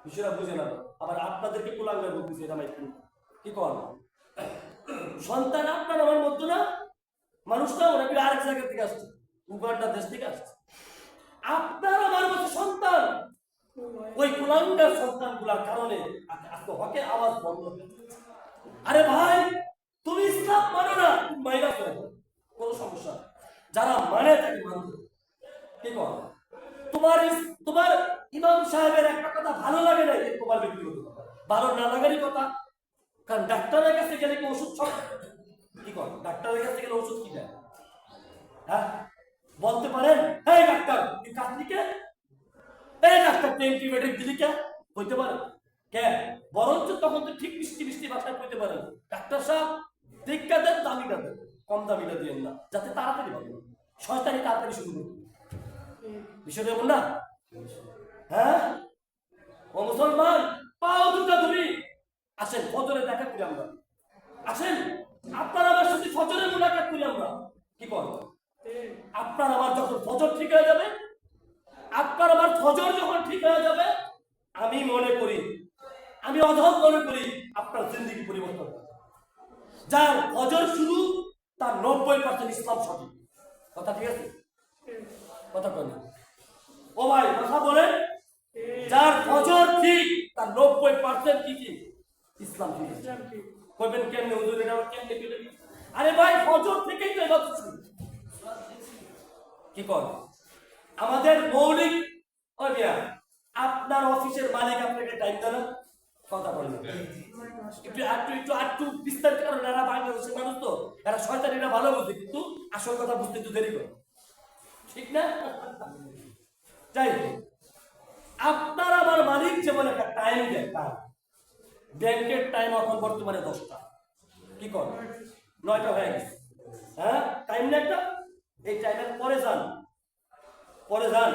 Speaker 1: বিষয়টা বুঝে না, আবার আপনাদেরকে কুলাঙ্গার বলতেছে, এটা মাইক কি কর? সন্তান আপনার আমার মতো না, মানুষটা ওরা কি আরেক জায়গা থেকে আসছে, উগান্ডা দেশ থেকে আসছে। আপনার আমার মতো সন্তান, ওই কুলাঙ্গার সন্তান গুলার কারণে আজকে হকের আওয়াজ বন্ধ হয়ে যাচ্ছে। আরে ভাই তুমি ইসলাম মানো না, তুমি মাইনাস হয়ে যাও, কোনো সমস্যা। যারা ভালো না লাগারই কথা। কারণ ডাক্তারের কাছে গেলে কি ওষুধ সব কি করে? ডাক্তারের কাছে গেলে ওষুধ কি দেয়? হ্যাঁ, বলতে পারেন এই ডাক্তার তুই কাটলি কে, এই ডাক্তার তুই অ্যান্টিবায়োটিক দিলি কে, বলতে পারেন কে? বরঞ্চ তখন তো ঠিক মিষ্টি মিষ্টি ভাষায় বলতে পারেন ডাক্তার সাহেব টিকা দেন, দামিটা দেন, কম দামিটা দিয়েন না, যাতে তাড়াতাড়ি ভালো শয়তানি তাড়াতাড়ি শুরু করবে। বিষয়টা এমন না? হ্যাঁ, ও মুসলমান, পাও দুটা ধরি, আসেন ফজরে দেখা করি আমরা, আসেন আপনার আমার সাথে ফজরে মুলাকাত করি আমরা। কি করেন? আপনার আমার যখন ফজর ঠিক হয়ে যাবে, আপনার আমার ফজর যখন ঠিক হয়ে যাবে, আমি মনে করি, আমি অধম মনে করি আপনার জিন্দেগি পরিবর্তন হবে। যার ফজর শুরু তার 90% ইসলাম সঠিক কথা, ঠিক আছে? কথা বলেন ও ভাই, কথা বলেন। যার ফজর ঠিক তার 90% কি ঠিক? ইসলাম ঠিক। কইবেন কেমনে হুজুর, এটা কেমনে কেটে? আরে ভাই ফজর থেকেই তো ইবাদত শুরু। কি কর আমাদের মৌলিক ওই মিয়া, আপনার অফিসের মালিক আপনাকে টাইম দেয় না? কথা বলেন একটু বিস্তারিত, কারণ এরা বাংলাদেশের মানুষ তো, এরা শয়তানিরা ভালো বুঝে, কিন্তু আসল কথা বুঝতে একটু দেরি করে, ঠিক না? যাই হোক, আপনার আমার মালিক যেমন একটা টাইম দেয়, তার ব্যাংকের টাইম এখন বর্তমানে 10টা, কি কর 9টা হয়ে গেছে। হ্যাঁ, টাইম না একটা, এই টাইমের পরে যান, পরে যান,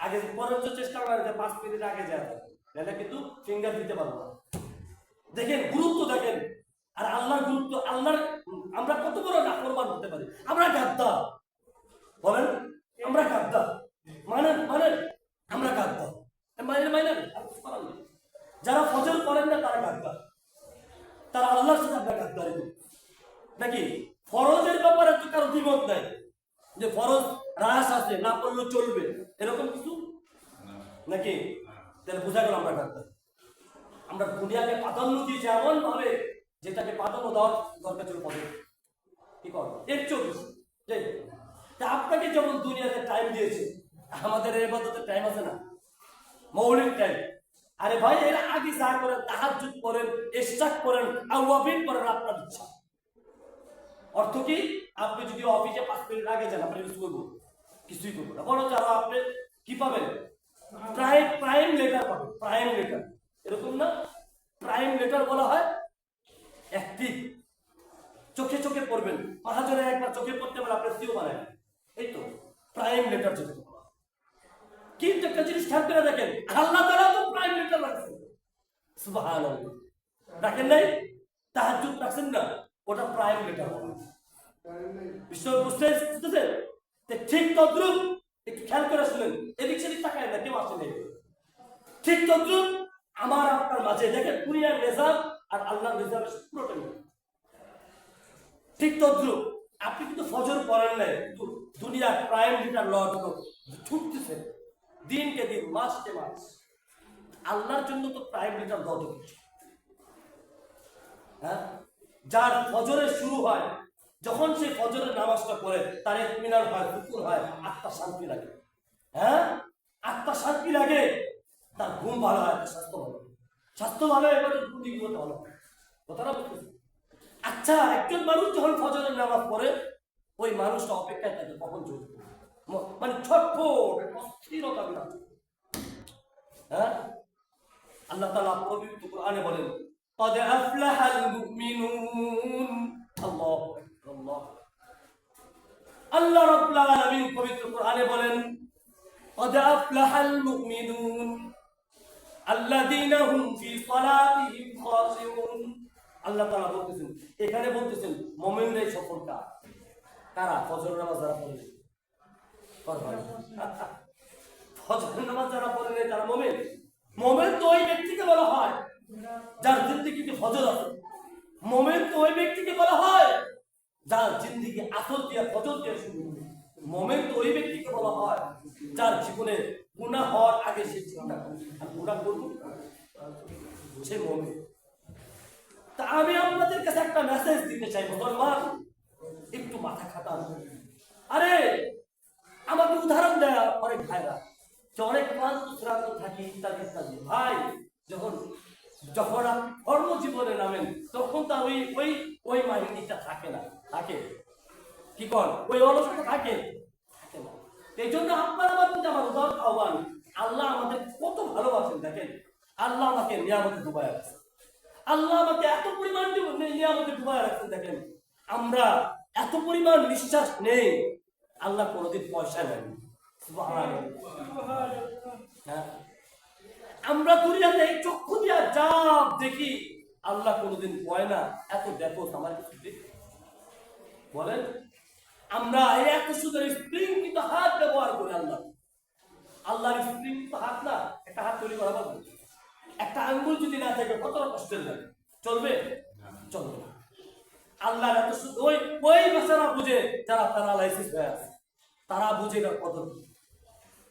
Speaker 1: আগে পরের চেষ্টা করেন যে 5 মিনিট আগে যায়, তাহলে কিন্তু ফিঙ্গার দিতে পারবো না। দেখেন গুরুত্ব, দেখেন। আর আল্লাহর গুরুত্ব, আল্লাহর আমরা কত বড় নাফরমান হতে পারি। আমরা গাদ্দার, বলেন আমরা গাদ্দার, মানেন মানেন আমরা গাদ্দার, মানেন মানেন। যারা ফজর পড়েন না তারা গাদ্দার, তারা আল্লাহর সাথে আমরা গাদ্দারি করি নাকি? ফরজের ব্যাপারে তো কারো দ্বিমত নাই যে ফরজ রাস আছে, না পড়লেও চলবে, এরকম কিছু নাকি? তাহলে বোঝা গেল আমরা গাদ্দার। আমরা দুনিয়াকে প্রাধান্য দিয়েছি এমন ভাবে যেটাকে প্রাধান্য দেওয়ার দরকার ছিল পদে, কি কর এর 24 আপনাকে যেমন দুনিয়াতে টাইম দিয়েছে, আমাদের এর মধ্যে টাইম আছে না, মৌলিক টাইম। আরে ভাই এর আগে যা করেন, তাহাজ্জুদ করেন, ইশরাক করেন, আওয়াবিন করেন, আপনার ইচ্ছা। অর্থ কি? আপনি যদি অফিসে 5 মিনিট আগে যান, আপনি কিছু করবো, কিছুই করবো না, বরং যারা আপনি কি পাবেন? প্রাইম লেটার পাবেন, প্রাইম লেটার। এরকম না? প্রাইম লেটার বলা হয় অ্যাক্টিভ, চোখে চোখে পড়বেন, পাহাজরে একবার চোখে পড়তে পারে আপনি সিও বানায়, এই তো প্রাইম লেটার যেটা। কিন্তু একটা জিনিস খেয়াল করে দেখেন, আল্লাহ তাআলা তো প্রাইম লেটার রাখছেন, সুবহানাল্লাহ, রাখেন নাই? তাহাজ্জুদ রাখছেন না, ওটা প্রাইম লেটার। বিষয় বুঝতেছেন? ঠিক তদ্রুপ, একটু খেয়াল করে শুনেন, এদিক সেদিক তাকায় না, কেউ আসে নাই। ঠিক তদ্রুপ আমার আপনার মাঝে দেখেন দুনিয়ার নিজাম আর আল্লাহর নিজামের পুরোটা মিল। ঠিক তদ্রুপ আপনি কিন্তু ফজর পড়েন নাই, কিন্তু দুনিয়ার প্রাইম লিটার লর্ড ছুটতেছে দিনকে দিন, মাসকে মাস। আল্লাহর জন্য তো প্রাইম লিটার লর্ড হচ্ছে। হ্যাঁ, যার ফজরের শুরু হয়, যখন সে ফজরের নামাজটা পড়ে, তার ইতমিনান হয়, সুকুন হয়, আত্মা শান্তি লাগে। হ্যাঁ, আত্মা শান্তি লাগে, তার ঘুম ভালো হয়, স্বাস্থ্য ভালো, স্বাস্থ্য ভালো, এবারে ঘুম করতে ভালো, কথাটা বলতেছি। আচ্ছা, একজন মানুষ যখন ফজরের নামাজ পড়ে, ওই মানুষটা অপেক্ষায় থাকে কখন চলবে, মানে ছটফট অস্থিরতা বিরাজ। হ্যাঁ, আল্লাহ তাআলা পবিত্র কোরআনে বলেন قد أفلح المؤمنون, আল্লাহু আকবার, আল্লাহ আল্লাহ রাব্বুল আলামিন পবিত্র কোরআনে বলেন قد أفلح المؤمنون الذين هم في صلاتهم خاشعون। আল্লাহ তাআলা বলতেছেন, এখানে বলতেছেন মুমিনরাই সফলকার। কারা? ফজর নামাজ যারা পড়ে, ফজর নামাজ যারা পড়ে তারা মুমিন। মুমিন তো ওই ব্যক্তিকে বলা হয় যার জিন্দেগিতে ফজর আছে। মুমিন তো ওই ব্যক্তিকে বলা হয় যার জিন্দেগি আসর দিয়ে ফজর দিয়ে শুরু। মুমিন তো ওই ব্যক্তিকে বলা হয় যার জীবনে গুনাহ হওয়ার আগে সে চিন্তা করে আমি গুনাহ করব, সে মুমিন। তা আমি আপনাদের কাছে একটা মেসেজ দিতে চাই, মুসলমান একটু মাথা খাটান। আরে আমাকে উদাহরণ দেয় অনেক ভাইরা যে অনেক ক্লান্ত শ্রান্ত থাকি ইত্যাদি ইত্যাদি। ভাই যখন যখন আপনি কর্মজীবনে নামেন তখন তো ওই ওই ওই মাইন্ডটা থাকে না, থাকে কি কর ওই অলসতা থাকে থাকে না। এই জন্য আপনার আমার প্রতি আমার উদার আহ্বান, আল্লাহ আমাদের কত ভালোবাসেন দেখেন। আল্লাহ আমাকে নিয়ামতে ডুবায় রাখছেন, আল্লাহ আমাকে এত পরিমাণ নিয়ামতে ডুবায় রাখছেন দেখেন। আমরা এত পরিমাণ নিঃশ্বাস নেই, আল্লাহ কোনোদিন পয়সা নেন। হ্যাঁ, আমরা দুনিয়াতে এই চক্ষু দিয়া যা দেখি, আল্লাহ কোনোদিন কয় না এত দেখো আমার কিছু দেখি বলেন। আমরা এই এত সুন্দর স্প্রিং কিন্তু হাত ব্যবহার করি আল্লাহ, আল্লাহর স্প্রিং তো হাত না, একটা হাত তৈরি করা পারবো, একটা আঙ্গুল যদি না থাকে কতটা কষ্টের লাগে, চলবে? চলবে না। আল্লাহর এত সুন্দর ওই ওই বেচারা বুঝে যারা প্যারালাইসিস হয়ে আছে, তারা বুঝে এটার কদর,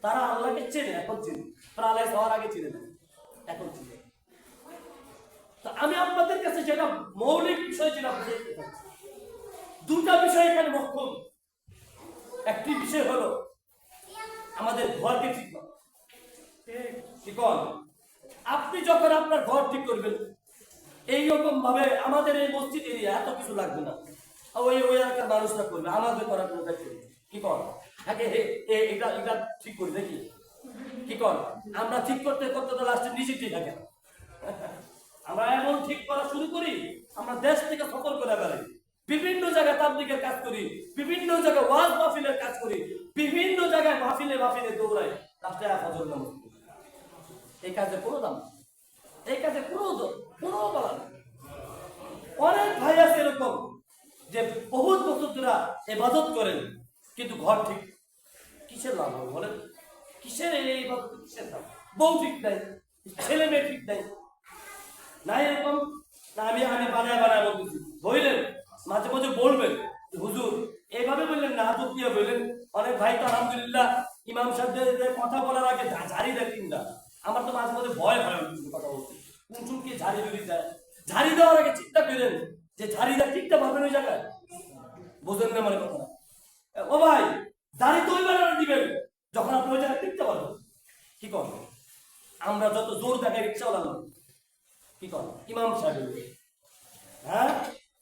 Speaker 1: তারা আল্লাহকে চেনে, এখন চিনে, প্যারালাইজ হওয়ার আগে চিনে না, এখন চিনে। তো আমি আপনাদের কাছে যেটা মৌলিক বিষয় যেটা বুঝাইতে চাচ্ছি, দুটা বিষয় এখানে মহকুম। একটি বিষয় হলো আমাদের ঘরকে ঠিক করা। ঠিক কর, আপনি যখন আপনার ঘর ঠিক করবেন এইরকম ভাবে, আমাদের এই মসজিদ এরিয়া এত কিছু লাগবে না, ওই ওই এলাকার মানুষরা করবে, আমাদের করার কোনো দায়িত্ব নেই। কি কর আগে এটা এটা ঠিক করি দেখি, কি কর আমরা ঠিক করতে করতে তো লাস্টে নিজে ঠিক থাকে না। আমরা এমন ঠিক করা শুরু করি, আমরা দেশ থেকে সফর করে বেড়াই, বিভিন্ন জায়গায় তাবলীগের কাজ করি, বিভিন্ন জায়গায় ওয়াজ মাহফিলের কাজ করি, বিভিন্ন জায়গায় মাহফিলে মাহফিলে দৌড়াই, লাস্টে ফজর নামাজ পড়ি। এই কাজে কোনো দাম, এই কাজে কোনো বলা নেই। অনেক ভাই আছে এরকম যে বহুত বছর ধরে ইবাদত করেন কিন্তু ঘর ঠিক, কিসের লাভ হবে বলেন? কিসের এই ইবাদত, কিসের লাভ? বউ ঠিক নাই, ছেলে মেয়ে ঠিক নাই, না এরকম না। আমি আমি বানায় বানায় বলতেছি, বললেন মাঝে মাঝে বলবেন হুজুর এইভাবে বললেন না, হাত দিয়ে বললেন। অনেক ভাই তো আলহামদুলিল্লাহ ইমাম সাহেবদের কথা বলার আগে ঝাড়ি দেয় কিনা, আমার তো মাঝে মাঝে ভয় হয় কথা বলতে, কোন কি ঝাড়ি যদি দেয়, ঝাড়ি দেওয়ার আগে চিন্তা করেন যে ঝাড়িটা ঠিকটা পাবেন ওই জায়গায়, বুঝলেন না আমার কথা? ও ভাই, দাড়ি তো ওইবার দিবেন যখন আপনি ওই জায়গায় টিকতে পারবেন। কি করবেন? আমরা যত জোর দেখাই রিক্সাও লাগলো, কি কর ইমাম সাহেব, হ্যাঁ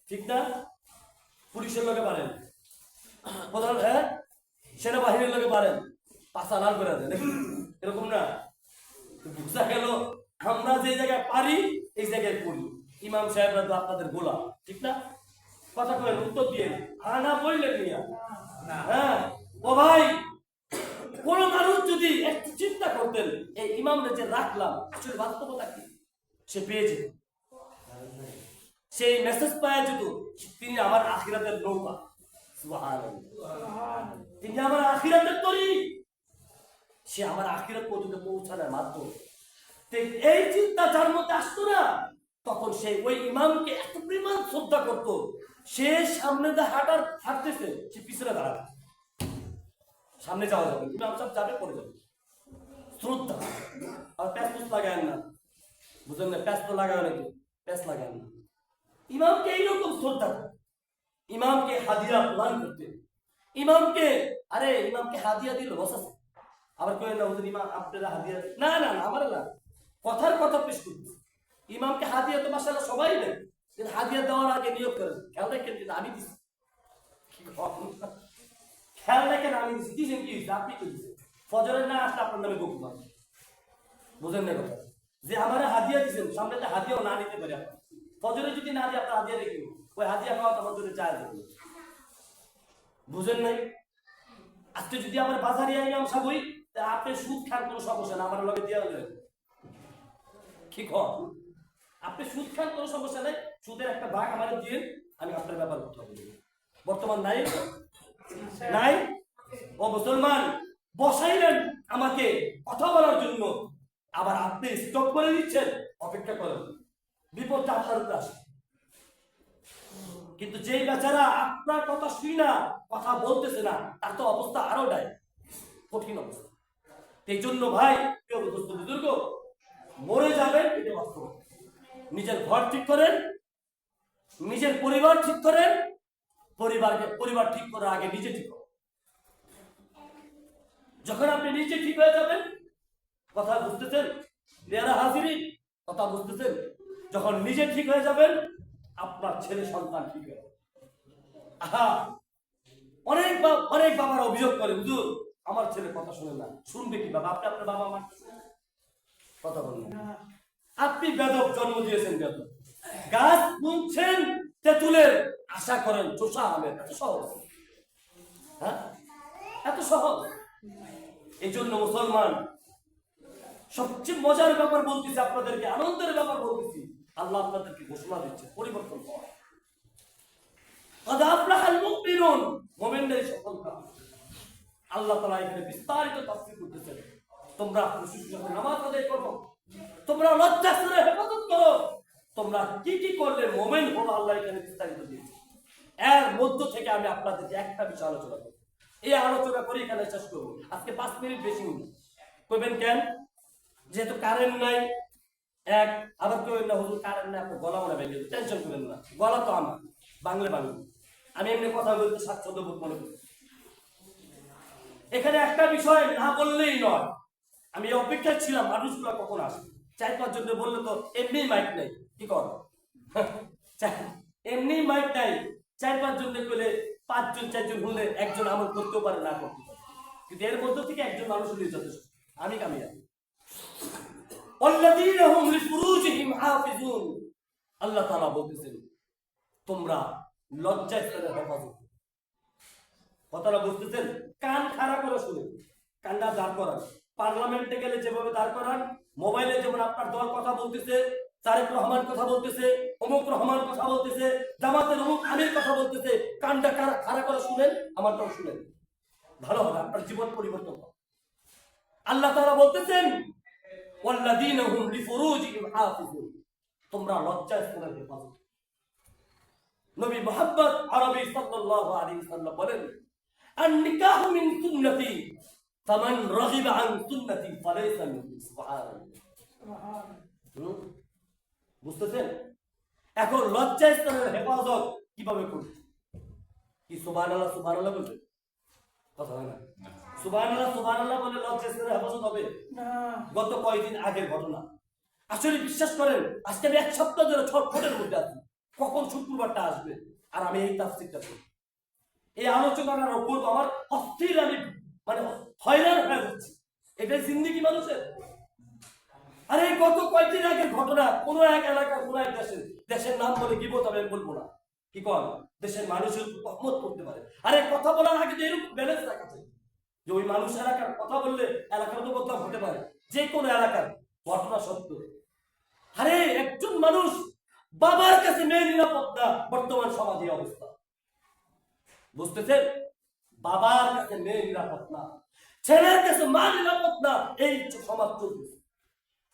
Speaker 1: ঠিক না? পুলিশের লোকে পারেন, প্রধান হ্যাঁ সেনাবাহিনীর লোকে পারেন, পাশা লাল করে দেন, এরকম না? বুঝা গেল আমরা যে জায়গায় পারি এই জায়গায় করি। ইমাম সাহেবরা তো আপনাদের গোলাম, ঠিক না? কথা কয়েন, উত্তর দিয়ে আনা বললেন মিয়া। হ্যাঁ ও ভাই, কোন মানুষ যদি একটু চিন্তা করতেন এই ইমামরা যে রাখলাম আসলে বাস্তবতা কি, সে পেয়েছে, সেই মেসেজ পাওয়া যেত তিনি আমার আখিরাতের নৌকা, তিনি আমার আখিরাতের তরি, সে আমার আখিরাত পর্যন্ত পৌঁছানোর মাধ্যম। এই চিন্তা যার মধ্যে আসতো না, তখন সে ওই ইমামকে এত পরিমাণ শ্রদ্ধা করতো, সে সামনে দিয়ে হাঁটতেছে, সে পিছনে দাঁড়াবে, সামনে যাওয়া যাবে, ইমাম সাহেব যাবে পড়ে যাবে, শ্রদ্ধা। আর প্যাস লাগায় না, বুঝলেন না? প্যাস তো লাগায় নাকি, প্যাস লাগায় না। ইমামকে এইরকম শ্রদ্ধা, ইমামকে হাদিয়া প্রদান করতে, ইমামকে আরে ইমামকে হাদিয়া দিল বস আছে, আবার কেউ না হুজুর ইমাম আপনারা হাদিয়া, না না না আমার না, কথার কথা পেশ করতে। ইমামকে হাদিয়া তো মাশাআল্লাহ সবাই দেন, কিন্তু হাদিয়া দেওয়ার আগে নিয়োগ করেন, খেয়াল রাখেন কিন্তু আমি দিচ্ছি, খেয়াল রাখেন আমি দিচ্ছি, দিচ্ছেন কি হয়েছে? আপনি কি দিচ্ছেন? ফজরের না আসলে আপনার নামে গোপন আছে, বুঝেন না কথা? যে আমার হাদিয়া দিচ্ছেন, সামনে হাদিয়াও না নিতে পারে, ফজরে যদি না দিয়ে আপনার হাদিয়া রেখে ওই হাদিয়া খাওয়া তোমার জন্য চায়, বুঝেন নাই? আজকে যদি আমার বাজারে ইমাম সাহেব হই, আপনি সুদ খান কোনো সমস্যা না, আমার লগে দিয়া হলে কি কর, আপনি সুদ খান কোনো সমস্যা নাই, সুদের একটা ভাগ আমার দিয়ে আমি আপনার ব্যাপার করতে হবে। বর্তমান নাই নাই, ও মুসলমান বসাইলেন আমাকে কথা বলার জন্য, আবার আপনি স্টপ করে দিচ্ছেন, অপেক্ষা করেন, বিপদটা আপনার উপরে আসে। কিন্তু যেই বেচারা আপনার কথা শুই না, কথা বলতেছে না, তার তো অবস্থা আরো ডায় কঠিন অবস্থা। এই জন্য ভাই কেউ বুজুর্গ মরে যাবেন, এটা বাস্তব। নিজের ঘর ঠিক করেন, নিজের পরিবার ঠিক করেন, পরিবার ঠিক করার আগে নিজে ঠিক করেন। যখন আপনি নিজে ঠিক হয়ে যাবেন, কথা বুঝতেছেন? পেয়ারা হাজিরি, কথা বুঝতেছেন? যখন নিজে ঠিক হয়ে যাবেন, আপনার ছেলে সন্তান ঠিক হয়ে যাবে। আহা, অনেক বাবার অভিযোগ করে, হুজুর আমার ছেলে কথা শুনে না। শুনবে কি বাবা? আপনি আপনার বাবা মা কথা বলবেন, আপনি বেদক জন্ম দিয়েছেন, বেদক গাছ বুনছেন তেঁতুলের আশা করেন চোষা আমের। এত সহজ? হ্যাঁ, এত সহজ? এই জন্য মুসলমান, সবচেয়ে মজার ব্যাপার বলতেছি আপনাদেরকে, আনন্দের ব্যাপার বলতেছি, আল্লাহ আপনাদেরকে ঘোষণা দিচ্ছে পরিবর্তন হয়। মুমিনদের সফলতা আল্লাহ তাআলা এখানে বিস্তারিত তাফসীর করতেছেন। তোমরা যখন নামাজ আদায় করো, তোমরা লজ্জাস্থানের হেফাজত করো, তোমরা কি কি করলে মুমিন হলো, আল্লাহ এখানে বিস্তারিত দিয়েছে। এর মধ্য থেকে আমি আপনাদেরকে একটা বিষয় আলোচনা করব। এই আলোচনা করে এখানে শেষ করবো। আজকে 5 মিনিট বেশি কইবেন কেন? যেহেতু কারেন্ট নাই, এক আবার কেউ না হুজুর কারেন্ট নাই, আপনার গলা মনে ভেঙে, টেনশন করেন না, গলা তো আমার বাংলা, আমি এমনি কথা বলতে স্বাচ্ছন্দ্য বোধ মনে করি। এখানে একটা বিষয় না বললেই নয়, আমি অপেক্ষায় ছিলাম মানুষগুলো কখন আসবে। 4-5 জন বললে তো এমনি মাইক নাই, কি কর? এমনি মাইক নাই, 4-5 জন বলে 5 জন 4 জন হলে একজন আমল করতেও পারে, না করতে পারে, কিন্তু এর মধ্য থেকে একজন মানুষ হলে যথেষ্ট। আমি কামিয়াব। আল্লাহ তাআলা বলতেছেন তোমরা লজ্জাস্থানের হেফাজত। কথাটা বুঝতেছেন? কান খাড়া করে শুনে, কানটা দাঁড় করান। পার্লামেন্টে গেলে যেভাবে দাঁড় করান, মোবাইলে যেমন আপনার দল কথা বলতেছে, তারেক রহমান কথা বলতেছে, অমুক রহমান কথা বলতেছে, জামাতের অমুক আমির কথা বলতেছে, কানটা খাড়া করে শুনেন, আমারটাও শুনেন, ভালো হবে, আপনার জীবন পরিবর্তন হবে। আল্লাহ তাআলা বলতেছেন ওয়াল্লাযীনা হুম লিফুরুজিহিম হাফিজুন, তোমরা লজ্জাস্থানের হেফাজত। নবী মুহাম্মদ আরবি সাল্লাল্লাহু আলাইহি ওয়াসাল্লাম বলেন আন-নিকাহু মিন সুন্নতি ফামান রাগিবা আন সুন্নতি ফালাইসা মিন্নি। সুবহানাল্লাহ। বুঝতেছেন? এখন লজ্জাস্থানের হেফাজত কিভাবে করব? কি সুবহানাল্লাহ সুবহানাল্লাহ বলবেন? কথা হয় না। সুবহানাল্লাহ বলে লজ্জাস্থানের হেফাজত হবে না। গত কয়েকদিন আগের ঘটনা, আসলে বিশ্বাস করেন আজকে আমি 1 সপ্তাহ ধরে ছটফটের মধ্যে আছি, কখন শুক্রবারটা আসবে আর আমি এই তাফসীরটা করব, এই আলোচনার উপর আমার অস্থির, আমি মানে হয়রান হয়ে যাচ্ছি। এটাই জিন্দেগি মানুষের। আরে গত কয়েকদিন আগের ঘটনা, কোন এক এলাকার কোন এক দেশের নাম বলে গিবত আমি বলবো না, কি কর দেশের মানুষের রহমত করতে পারে। আরে কথা বলার আগে যে এরকম ব্যালেন্স রাখা যায় যে ওই মানুষ এলাকার কথা বললে এলাকার তো বদনাম হতে পারে, যে কোনো এলাকার ঘটনা সত্য। আরে একজন মানুষ বাবার কাছে মেয়ে নিরাপদ না, বর্তমান সমাজের অবস্থা বুঝতেছেন? বাবার কাছে মেয়ে নিরাপদ না, ছেলের কাছে মা নিরাপদ না, এই সমাজ চলতেছে।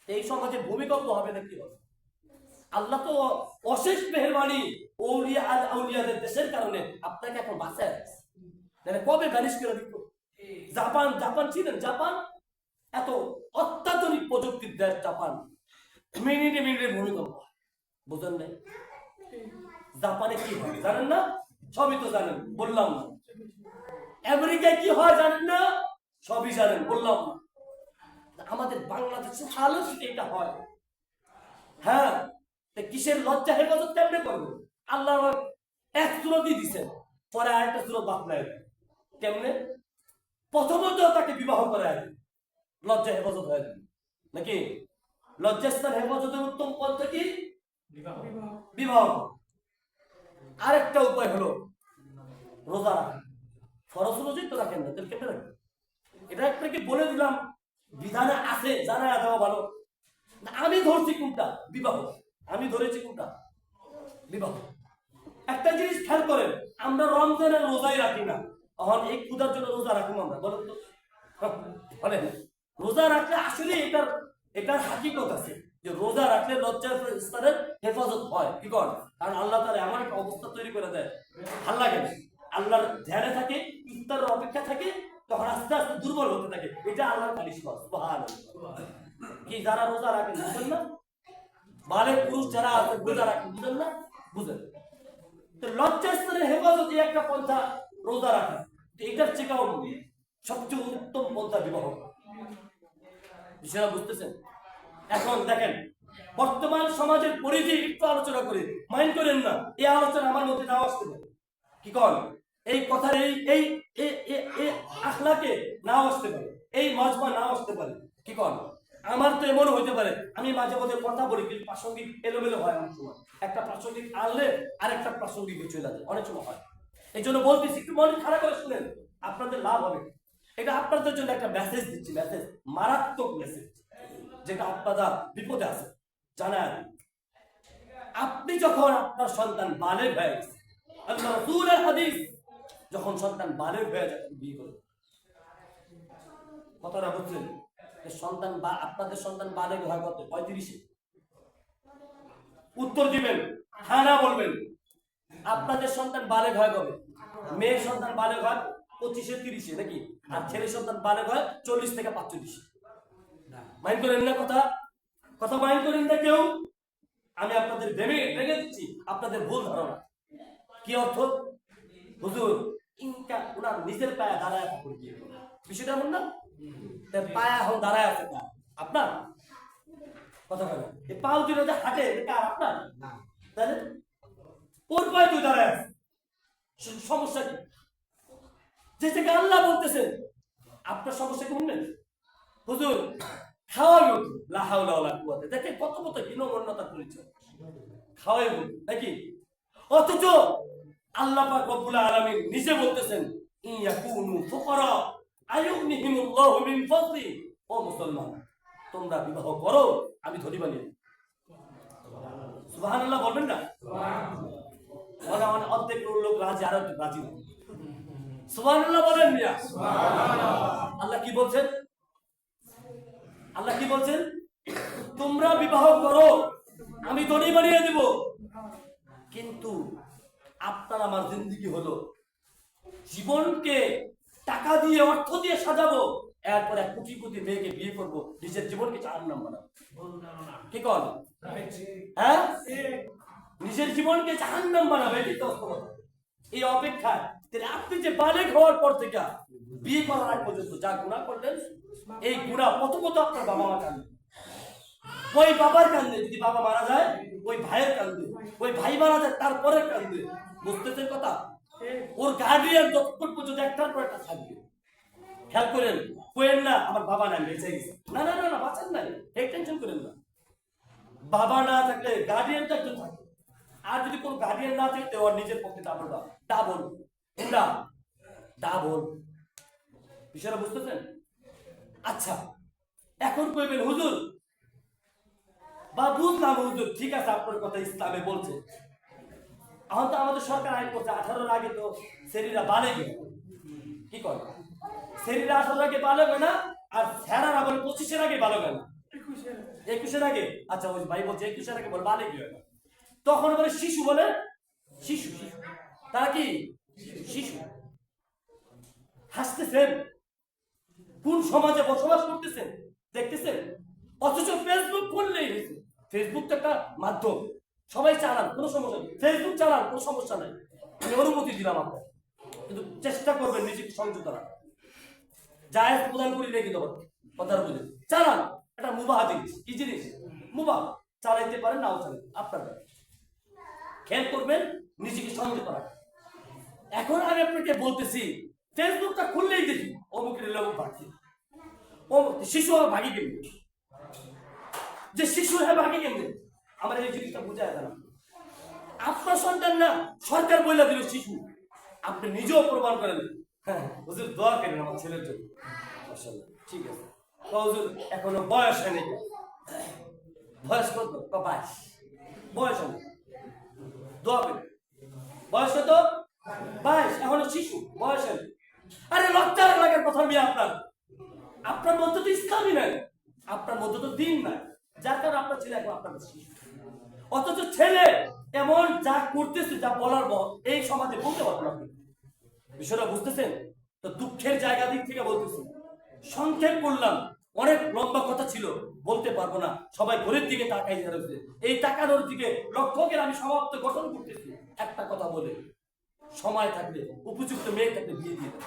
Speaker 1: এই সমাজে ভূমিকম্প হবে না কি হবে? আল্লাহ তো অশেষ মেহেরবানি, আউলিয়া আর আউলিয়াদের দেশের কারণে আপনাকে এখন বাঁচায় মানে কবে ভ্যানিশ করে দিত। জাপান ছিলেন, জাপান এত অত্যাধুনিক প্রযুক্তির দেশ, জাপান মিনিটে ভূমিকম্প হয়, বুঝেন নাই? জাপানে কি হয় জানেন না? সবই তো জানেন, বললাম না। আমেরিকায় কি হয় জানেন না? সবই জানেন, বললাম না। আমাদের বাংলাদেশের হালত এটা হয়। হ্যাঁ, কিসের লজ্জা হেফাজত কেমনে করবো? আল্লাহ এক সূরাতই দিছেন, পরে আরেকটা সূরা বাতলায় কেমনে? প্রথমত তাকে বিবাহ করায় লজ্জা হেফাজত হয়ে যাবে নাকি? লজ্জাস্থান হেফাজতের উত্তম পন্থা কি? বিবাহ। আরেকটা উপায় হলো রোজা রাখা। ফরজ রোজাই তো রাখেন না, তাহলে কেমনে রাখবেন? এটা আপনাকে বলে দিলাম, বিধানে আছে, জানা দেওয়া ভালো। আমি ধরছি কোনটা? বিবাহ। আমি ধরেছি কোনটা? বিবাহ। একটা জিনিস খেয়াল করেন, আমরা রমজানের রোজাই রাখি না, এখন এই ক্ষুধার জন্য রোজা রাখবো আমরা? বলেন তো, বলেন। রোজা রাখলে আসলে এটার হাকিকত আছে যে রোজা রাখলে লজ্জার স্থানের হেফাজত হয়। কি কর? কারণ আল্লাহ তাআলা এমন একটা অবস্থা তৈরি করে দেয়, ভাল লাগে না। আল্লাহর ধ্যানে থাকে, ইফতারের অপেক্ষা থাকে, তখন আস্তে আস্তে দুর্বল হতে থাকে। এটা আল্লাহর কারিশমা। সুবহানাল্লাহ। কি যারা রোজা রাখেন বুঝেন না? বালেক পুরুষ যারা আছে রোজা রাখেন, বুঝেন না? বুঝেন? তো লজ্জাস্থানের হেফাজত একটা পন্থা রোজা রাখা, এটার চেয়েও সবচেয়ে উত্তম পন্থা বিবাহ। বিষয়টা বুঝতেছেন? এখন দেখেন বর্তমান সমাজের পরিধি একটু আলোচনা করে মাইন্ড করেন না, এই আলোচনা আমার মধ্যে নাও আসতে পারে, কি কন, এই কথার এই এই এই আখলাকে নাও আসতে পারে, এই মজমা নাও আসতে পারে, কি কন। আমার তো এমন হইতে পারে আমি মাঝে মধ্যে কথা বলি কিন্তু প্রাসঙ্গিক এলোমেলো হয়, অনেক সময় একটা প্রাসঙ্গিক আনলে আর একটা প্রাসঙ্গিক চলে যায়, অনেক সময় হয়। এই জন্য বলতেছি একটু মন খারাপ করে শুনেন, আপনাদের লাভ হবে। এটা আপনাদের জন্য একটা মেসেজ দিচ্ছি, মেসেজ, মারাত্মক মেসেজ, যেটা আপনারা বিপদে আছে জানেন। আপনি যখন আপনার সন্তান বালেগ হয়ে গেছে, আল্লাহ রাসূলের হাদিস, যখন সন্তান বালেগ হয়ে যায় বিয়ে করে, কথাটা বুঝছেন? সন্তান বা আপনাদের সন্তান বালেগ হয় কত? 35-এ। উত্তর দিবেন, হ্যাঁ না বলবেন। আপনাদের সন্তান বালেগ হয় কবে? মেয়ের সন্তান বালেগ হয় 25-30-এ নাকি? আর ছেলের সন্তান বালেগ হয় 40 থেকে 45। মাইন্ড করেন না কথা, কথা মাইন্ড করেন না কেউ। আমি আপনাদের ভেঙে দিচ্ছি আপনাদের ভুল ধারণা। কি অর্থ? হুজুর ইনকা ওনার নিজের পায়ে দাঁড়ায় থাকুন, বিষয়টা এমন না? পায়া এখন দাঁড়ায় আছে কার? আপনার কথা বলেন, এই পাও দুটো যে হাঁটে কার? আপনার না, তাহলে ওর পায়ে তুই দাঁড়ায় আছে, সমস্যা কি? যে থেকে আল্লাহ বলতেছেন আপনার সমস্যা কি শুনবেন? হুজুর খাওয়াই উঠু লা হাওলা ওয়ালা কুওয়াতা, দেখে কত কত হীনমন্যতা করেছে, খাওয়াই উঠু নাকি? অথচ আল্লাহ পাক রব্বুল আলামিন নিজে বলতেছেন ইয়াকুনু ফুকারা আয়ুগনিহিমুল্লাহু মিন ফাদলি। ও মুসলমান, তোমরা বিবাহ করো, আমি ধনী বানিয়ে দেব। সুবহানাল্লাহ বলবেন না? সুবহানাল্লাহ। মানে অর্ধেক লোক রাজি, আর রাজি না। সুবহানাল্লাহ বলেন মিয়া। আল্লাহ কি বলছেন? আল্লাহ কি বলছেন? তোমরা বিবাহ করো, আমি ধনী বানিয়ে দেব। কিন্তু আপনার আমার জিন্দেগি হলো জীবনকে টাকা দিয়ে অর্থ দিয়ে সাজাবো, এরপর এক কোটি কোটি মেয়েকে বিয়ে করবো, নিজের জীবনকে জাহান্নাম বানাবো। কি কর? হ্যাঁ, নিজের জীবনকে জাহান্নাম বানাবে, এটাই তো বাস্তবতা। এই অপেক্ষায় আপনি যে বালেগ হওয়ার পর থেকে বিয়ে করার আগ পর্যন্ত যা গুনাহ করলেন, এই গুনাহ প্রথমত আপনার বাবা মা কান্দে, ওই বাবার কান্দে, যদি বাবা মারা যায় ওই ভাইয়ের কান্দে, ওই ভাই মারা যায় তারপরে কান্দে। বুঝতেছেন কথা? ওর গার্ডিয়ান যতক্ষণ পর্যন্ত একটার পর একটা থাকবে। খেয়াল করেন, কোয়েন না আমার বাবা নাই বেঁচে গেছে, না না না না, বাঁচেন নাই, এই টেনশন করেন না। বাবা না থাকলে গার্ডিয়ান তো একজন থাকবে, আর যদি কোনো গার্ডিয়ান না থাকতে ওর নিজের পক্ষে ডাবল বিষয়টা বুঝতেছেন? আচ্ছা, এখন কইবেন হুজুর বা বুঝলাম হুজুর, ঠিক আছে আপনার কথা ইসলামে বলছে, এখন তো আমাদের সরকার আইন করছে 18-এর আগে তো শরীরা বালেগ, কি করে শরীরা 18-এর আগে বালেগ হয় না, আর স্যারারা বলে 25-এর আগে বালেগ হয় না, 21-এর আগে। আচ্ছা ওই ভাই বলছে 21-এর আগে বলে বালেগ হয় না, তখন বলে শিশু, বলে শিশু, তারা কি শিশু? হাসতেছেন? কোন সমাজে বসবাস করতেছেন দেখতেছেন? অথচ ফেসবুক করলেই হয়েছে, ফেসবুক তো একটা মাধ্যম, সবাই চালান, কোনো সমস্যা নেই, ফেসবুক চালান, কোনো সমস্যা নাই, আমি অনুমতি দিলাম আপনার, কিন্তু চেষ্টা করবেন নিজেকে সংযত রাখা। জায়েজ প্রদান করি রেখে দেবো, কথার বুঝে চালান, এটা মুবাহ জিনিস। কি জিনিস? মুবাহ। চালাইতে পারেন, নাও চালান, আপনার খেয়াল করবেন, নিজেকে সংযত রাখা। এখন আমি আপনাকে বলতেছি, ফেসবুকটা খুললেই দেখি অমুকের লোক ভাগছে, ও শিশু আমার ভাগি কেমনি, যে শিশু হ্যাঁ ভাগি কেমনি, আমার এই জিনিসটা বুঝায় না। আপনার সন্তান না, সরকার বইলা দিল শিশু, আপনি নিজেও প্রমাণ করেন। হ্যাঁ হুজুর দোয়া করেন আমার ছেলের জন্য, মাশাআল্লাহ ঠিক আছে। হুজুর এখনো বয়স হয়নি, বয়স কত? 22 বয়স হয়নি, দোয়া করেন। বয়স কত? 22, এখনো শিশু, বয়স হয়নি। আরে লজ্জা লাগার কথা নিয়ে আপনার মধ্যে তো ইসলামই নাই, আপনার মধ্যে তো দিন নাই, যার কারণে আপনার ছেলে এখন আপনার শিশু। অথচ ছেলে এমন যা করতেছে, যা বলার এই সমাজে বলতে পারবো না। বিষয়টা বুঝতেছেন তো? দুঃখের জায়গা দিক থেকে বলতেছি, সংক্ষেপ করলাম, অনেক লম্বা কথা ছিল, বলতে পারবো না। সবাই ঘরের দিকে তাকাই রয়েছে, এই তাকানোর দিকে লক্ষ্যকে আমি সমাপ্ত গঠন করতেছি একটা কথা বলে, সময় থাকলে উপযুক্ত মেয়ে থাকলে বিয়ে দিয়ে দেন,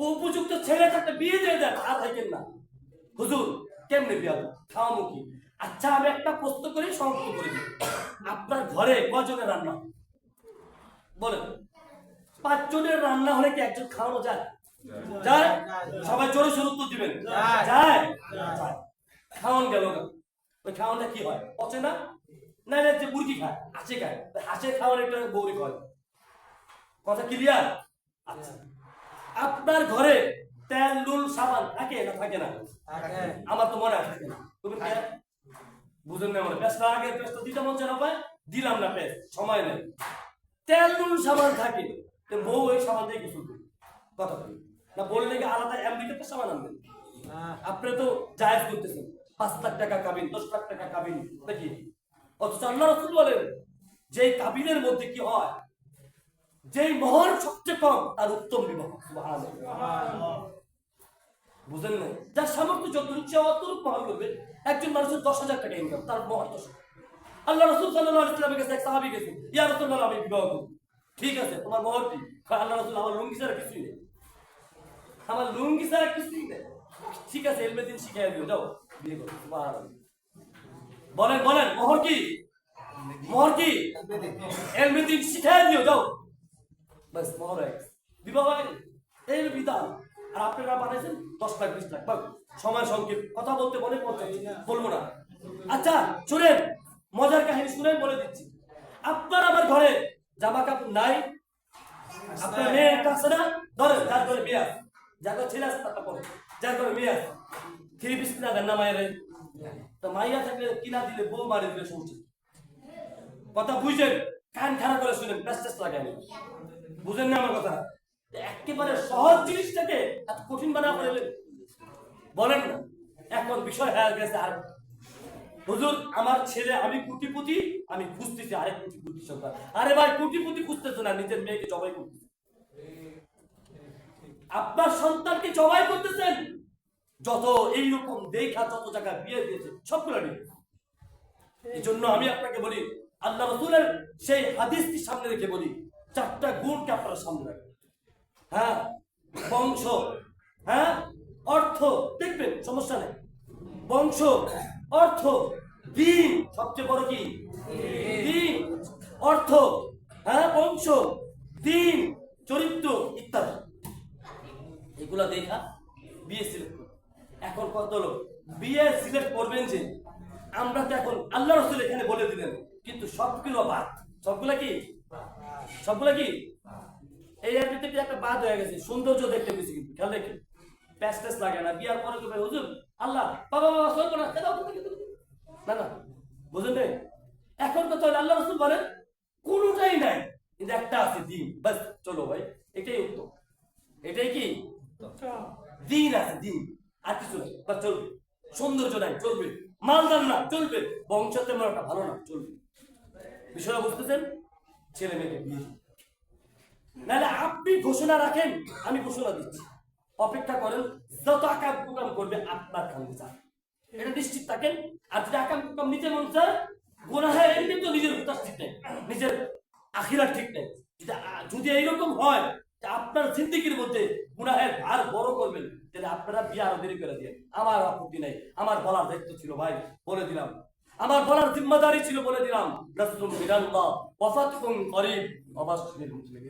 Speaker 1: উপযুক্ত ছেলে থাকলে বিয়ে দিয়ে দেন, আর থাকেন না। হুজুর কেমনে বিয়ে দেন? খাওয়ামুখী আচ্ছা আমি একটা প্রশ্ন করে সমাপ্ত করে দিই। আপনার ঘরে কজনের রান্না হয়? বলেন। 5 জনের রান্না হলে কি একজন খাওয়ানো যায়? যায়? সবাই জোরে সোরে উত্তর দিবেন। যায়? যায়। খাওয়ান গেল না। ওই খাওয়ানটা কি হয়? পচে না? না না, যে মুরগি খায়, হাঁসে খায়, হাঁসের খাওয়ার একটা গৌরী হয়। কথা ক্লিয়ার? আচ্ছা, আপনার ঘরে তেল নুন সাবান থাকে না থাকে না? আমার তো মনে হয় থাকে না। তুমি কে বুঝেন না? মানে পেস্টটা আগে পেস্টটা দিতে মন চায় না, পায় দিলাম না, পেস্ট সময় নেই। তেল নুন সাবান থাকে, তো বউ ওই সাবান দিয়ে গোসল করে। কথা বলি না, বললে কি আলাদা আমেরিকাতে সাবান আনবেন? আপনি তো জায়েজ করতেছেন 5 লাখ টাকা কাবিন, 10 লাখ টাকা কাবিন নাকি? অথচ আল্লাহ রাসূল বলেন যে কাবিনের মধ্যে কি হয়, যেই মোহর সবচেয়ে কম তার উত্তম বিবাহ। সুবহানাল্লাহ। বুঝেন না? যার সামর্থ্য যতটুকু সে অতটুকু মোহর করবে। একজন মানুষের 10,000 টাকা ইনকাম, তার মোহর 10,000। আল্লাহ রাসূল সাল্লাল্লাহু আলাইহি ওয়াসাল্লামের কাছে এক সাহাবী গেছে, ইয়া রাসূলুল্লাহ আমি বিবাহ করব। ঠিক আছে, তোমার মোহর কি? আল্লাহ রাসূল আমার লুঙ্গি ছাড়া কিছুই নেই, আমার লুঙ্গি ছাড়া কিছুই নেই। ঠিক আছে, এলমে দিন শিখাই দিও, যাও বিয়ে করো। সুবহানাল্লাহ। বলেন বলেন, মোহর কি? মোহর কি? এলমে দিন শিখাই দিও, যাও। বাস, মোহর হয়ে গেছে, বিবাহ হয়ে গেল। এই হলো বিধান। আর আপনারা বানাইছেন 10 লাখ 20 লাখ। সময় সংক্ষেপ, কথা বলতে বলে বলবো না। আচ্ছা শুনেন, মজার কাহিনী শুনেন, বলে দিচ্ছি। আপনার আমার ঘরে জামা কাপড় নাই? আপনার মেয়ে একটা আছে না? ধরেন যার ঘরে মেয়ে আছে, যার ঘরে ছেলে আছে তারটা পরে, যার ঘরে মেয়ে আছে, 3 পিস কিনা দেন না মায়ের? তো মাইয়া থাকলে কিনা দিলে বউ মারি দিলে শুনছি। কথা বুঝেন, কান খারাপ করে শুনেন, প্যাস্টেস লাগাই। বুঝেন না আমার কথা? একেবারে সহজ জিনিসটাকে এত কঠিন বানা ফেলেন, বলেন না। এখন বিষয় হয়ে গেছে আর, হুজুর আমার ছেলে, আমি কোটিপতি, আমি খুঁজতেছি আরেক কোটিপতি সন্তান। আরে ভাই, কোটিপতি খুঁজতেছে না, নিজের মেয়েকে জবাই করতেছে। আপনার সন্তানকে জবাই করতেছেন। যত এইরকম দেখা যত জায়গায় বিয়ে দিয়েছে সবগুলো নিয়ে। এই জন্য আমি আপনাকে বলি, আল্লাহ রাসূলের সেই হাদিসটি সামনে রেখে বলি, 4টা গুণকে আপনারা সামনে রাখবেন। হ্যাঁ, বংশ, হ্যাঁ, অর্থ, দেখবেন সমস্যা নেই। বংশ, অর্থ, দিন, সবচেয়ে বড় কি? দিন, অর্থ, হ্যাঁ, বংশ, দিন, চরিত্র ইত্যাদি, এগুলা দেখা বিয়ে সিলেক্ট করুন। এখন কত লোক বিয়ে সিলেক্ট করবেন যে, আমরা তো এখন আল্লাহ রাসূল এখানে বলে দিলেন, কিন্তু সবগুলো বাদ। সবগুলা কি? সবগুলা কি? এই এর ভিতরে একটা বাদ হয়ে গেছে, সৌন্দর্য দেখতে গেছি, কিন্তু খেয়াল রেখে প্যাস্টেস লাগে না। বিয়ার পরে তো ভাই হুজুর আল্লাহ বাবা বাবা চলবো না, না না, বুঝলেন না? এখন তো চলে, আল্লাহ রাসূল বলেন কোনোটাই নাই, কিন্তু একটা আছে, দিন। বাস, চলো ভাই, এটাই উত্তম। এটাই কি? দিন আছে, দিন, আর কিছু নাই, বাস চলবে। সৌন্দর্য নাই, চলবে। মালদার না, চলবে। বংশ তেমন একটা ভালো না, চলবে। বিষয়টা বুঝতেছেন? ছেলে মেয়েকে বিয়ে, নাহলে আপনি ঘোষণা রাখেন, আমি ঘোষণা দিচ্ছি, অপেক্ষা করেন, যত আকাম কুকাম করবে আপনার কান্দে যান, এটা নিশ্চিত থাকেন। আর যদি আকাম কুকাম নিতে মন চায়, গুনাহের এমনি তো নিজের হুতাশ ঠিক নেই, নিজের আখিরাত ঠিক নেই। যদি এইরকম হয় যে আপনার জিন্দেগির মধ্যে গুনাহের ভার বড় করবেন, তাহলে আপনারা বিয়ে আরো দেরি করে দিয়ে, আমার আপত্তি নাই। আমার বলার দায়িত্ব ছিল ভাই, বলে দিলাম। আমার বলার জিম্মাদারি ছিল, বলে দিলাম। রাসূলুল্লাহ ওয়া ফাতহুন করিব, অবশ্যই মুসলিম।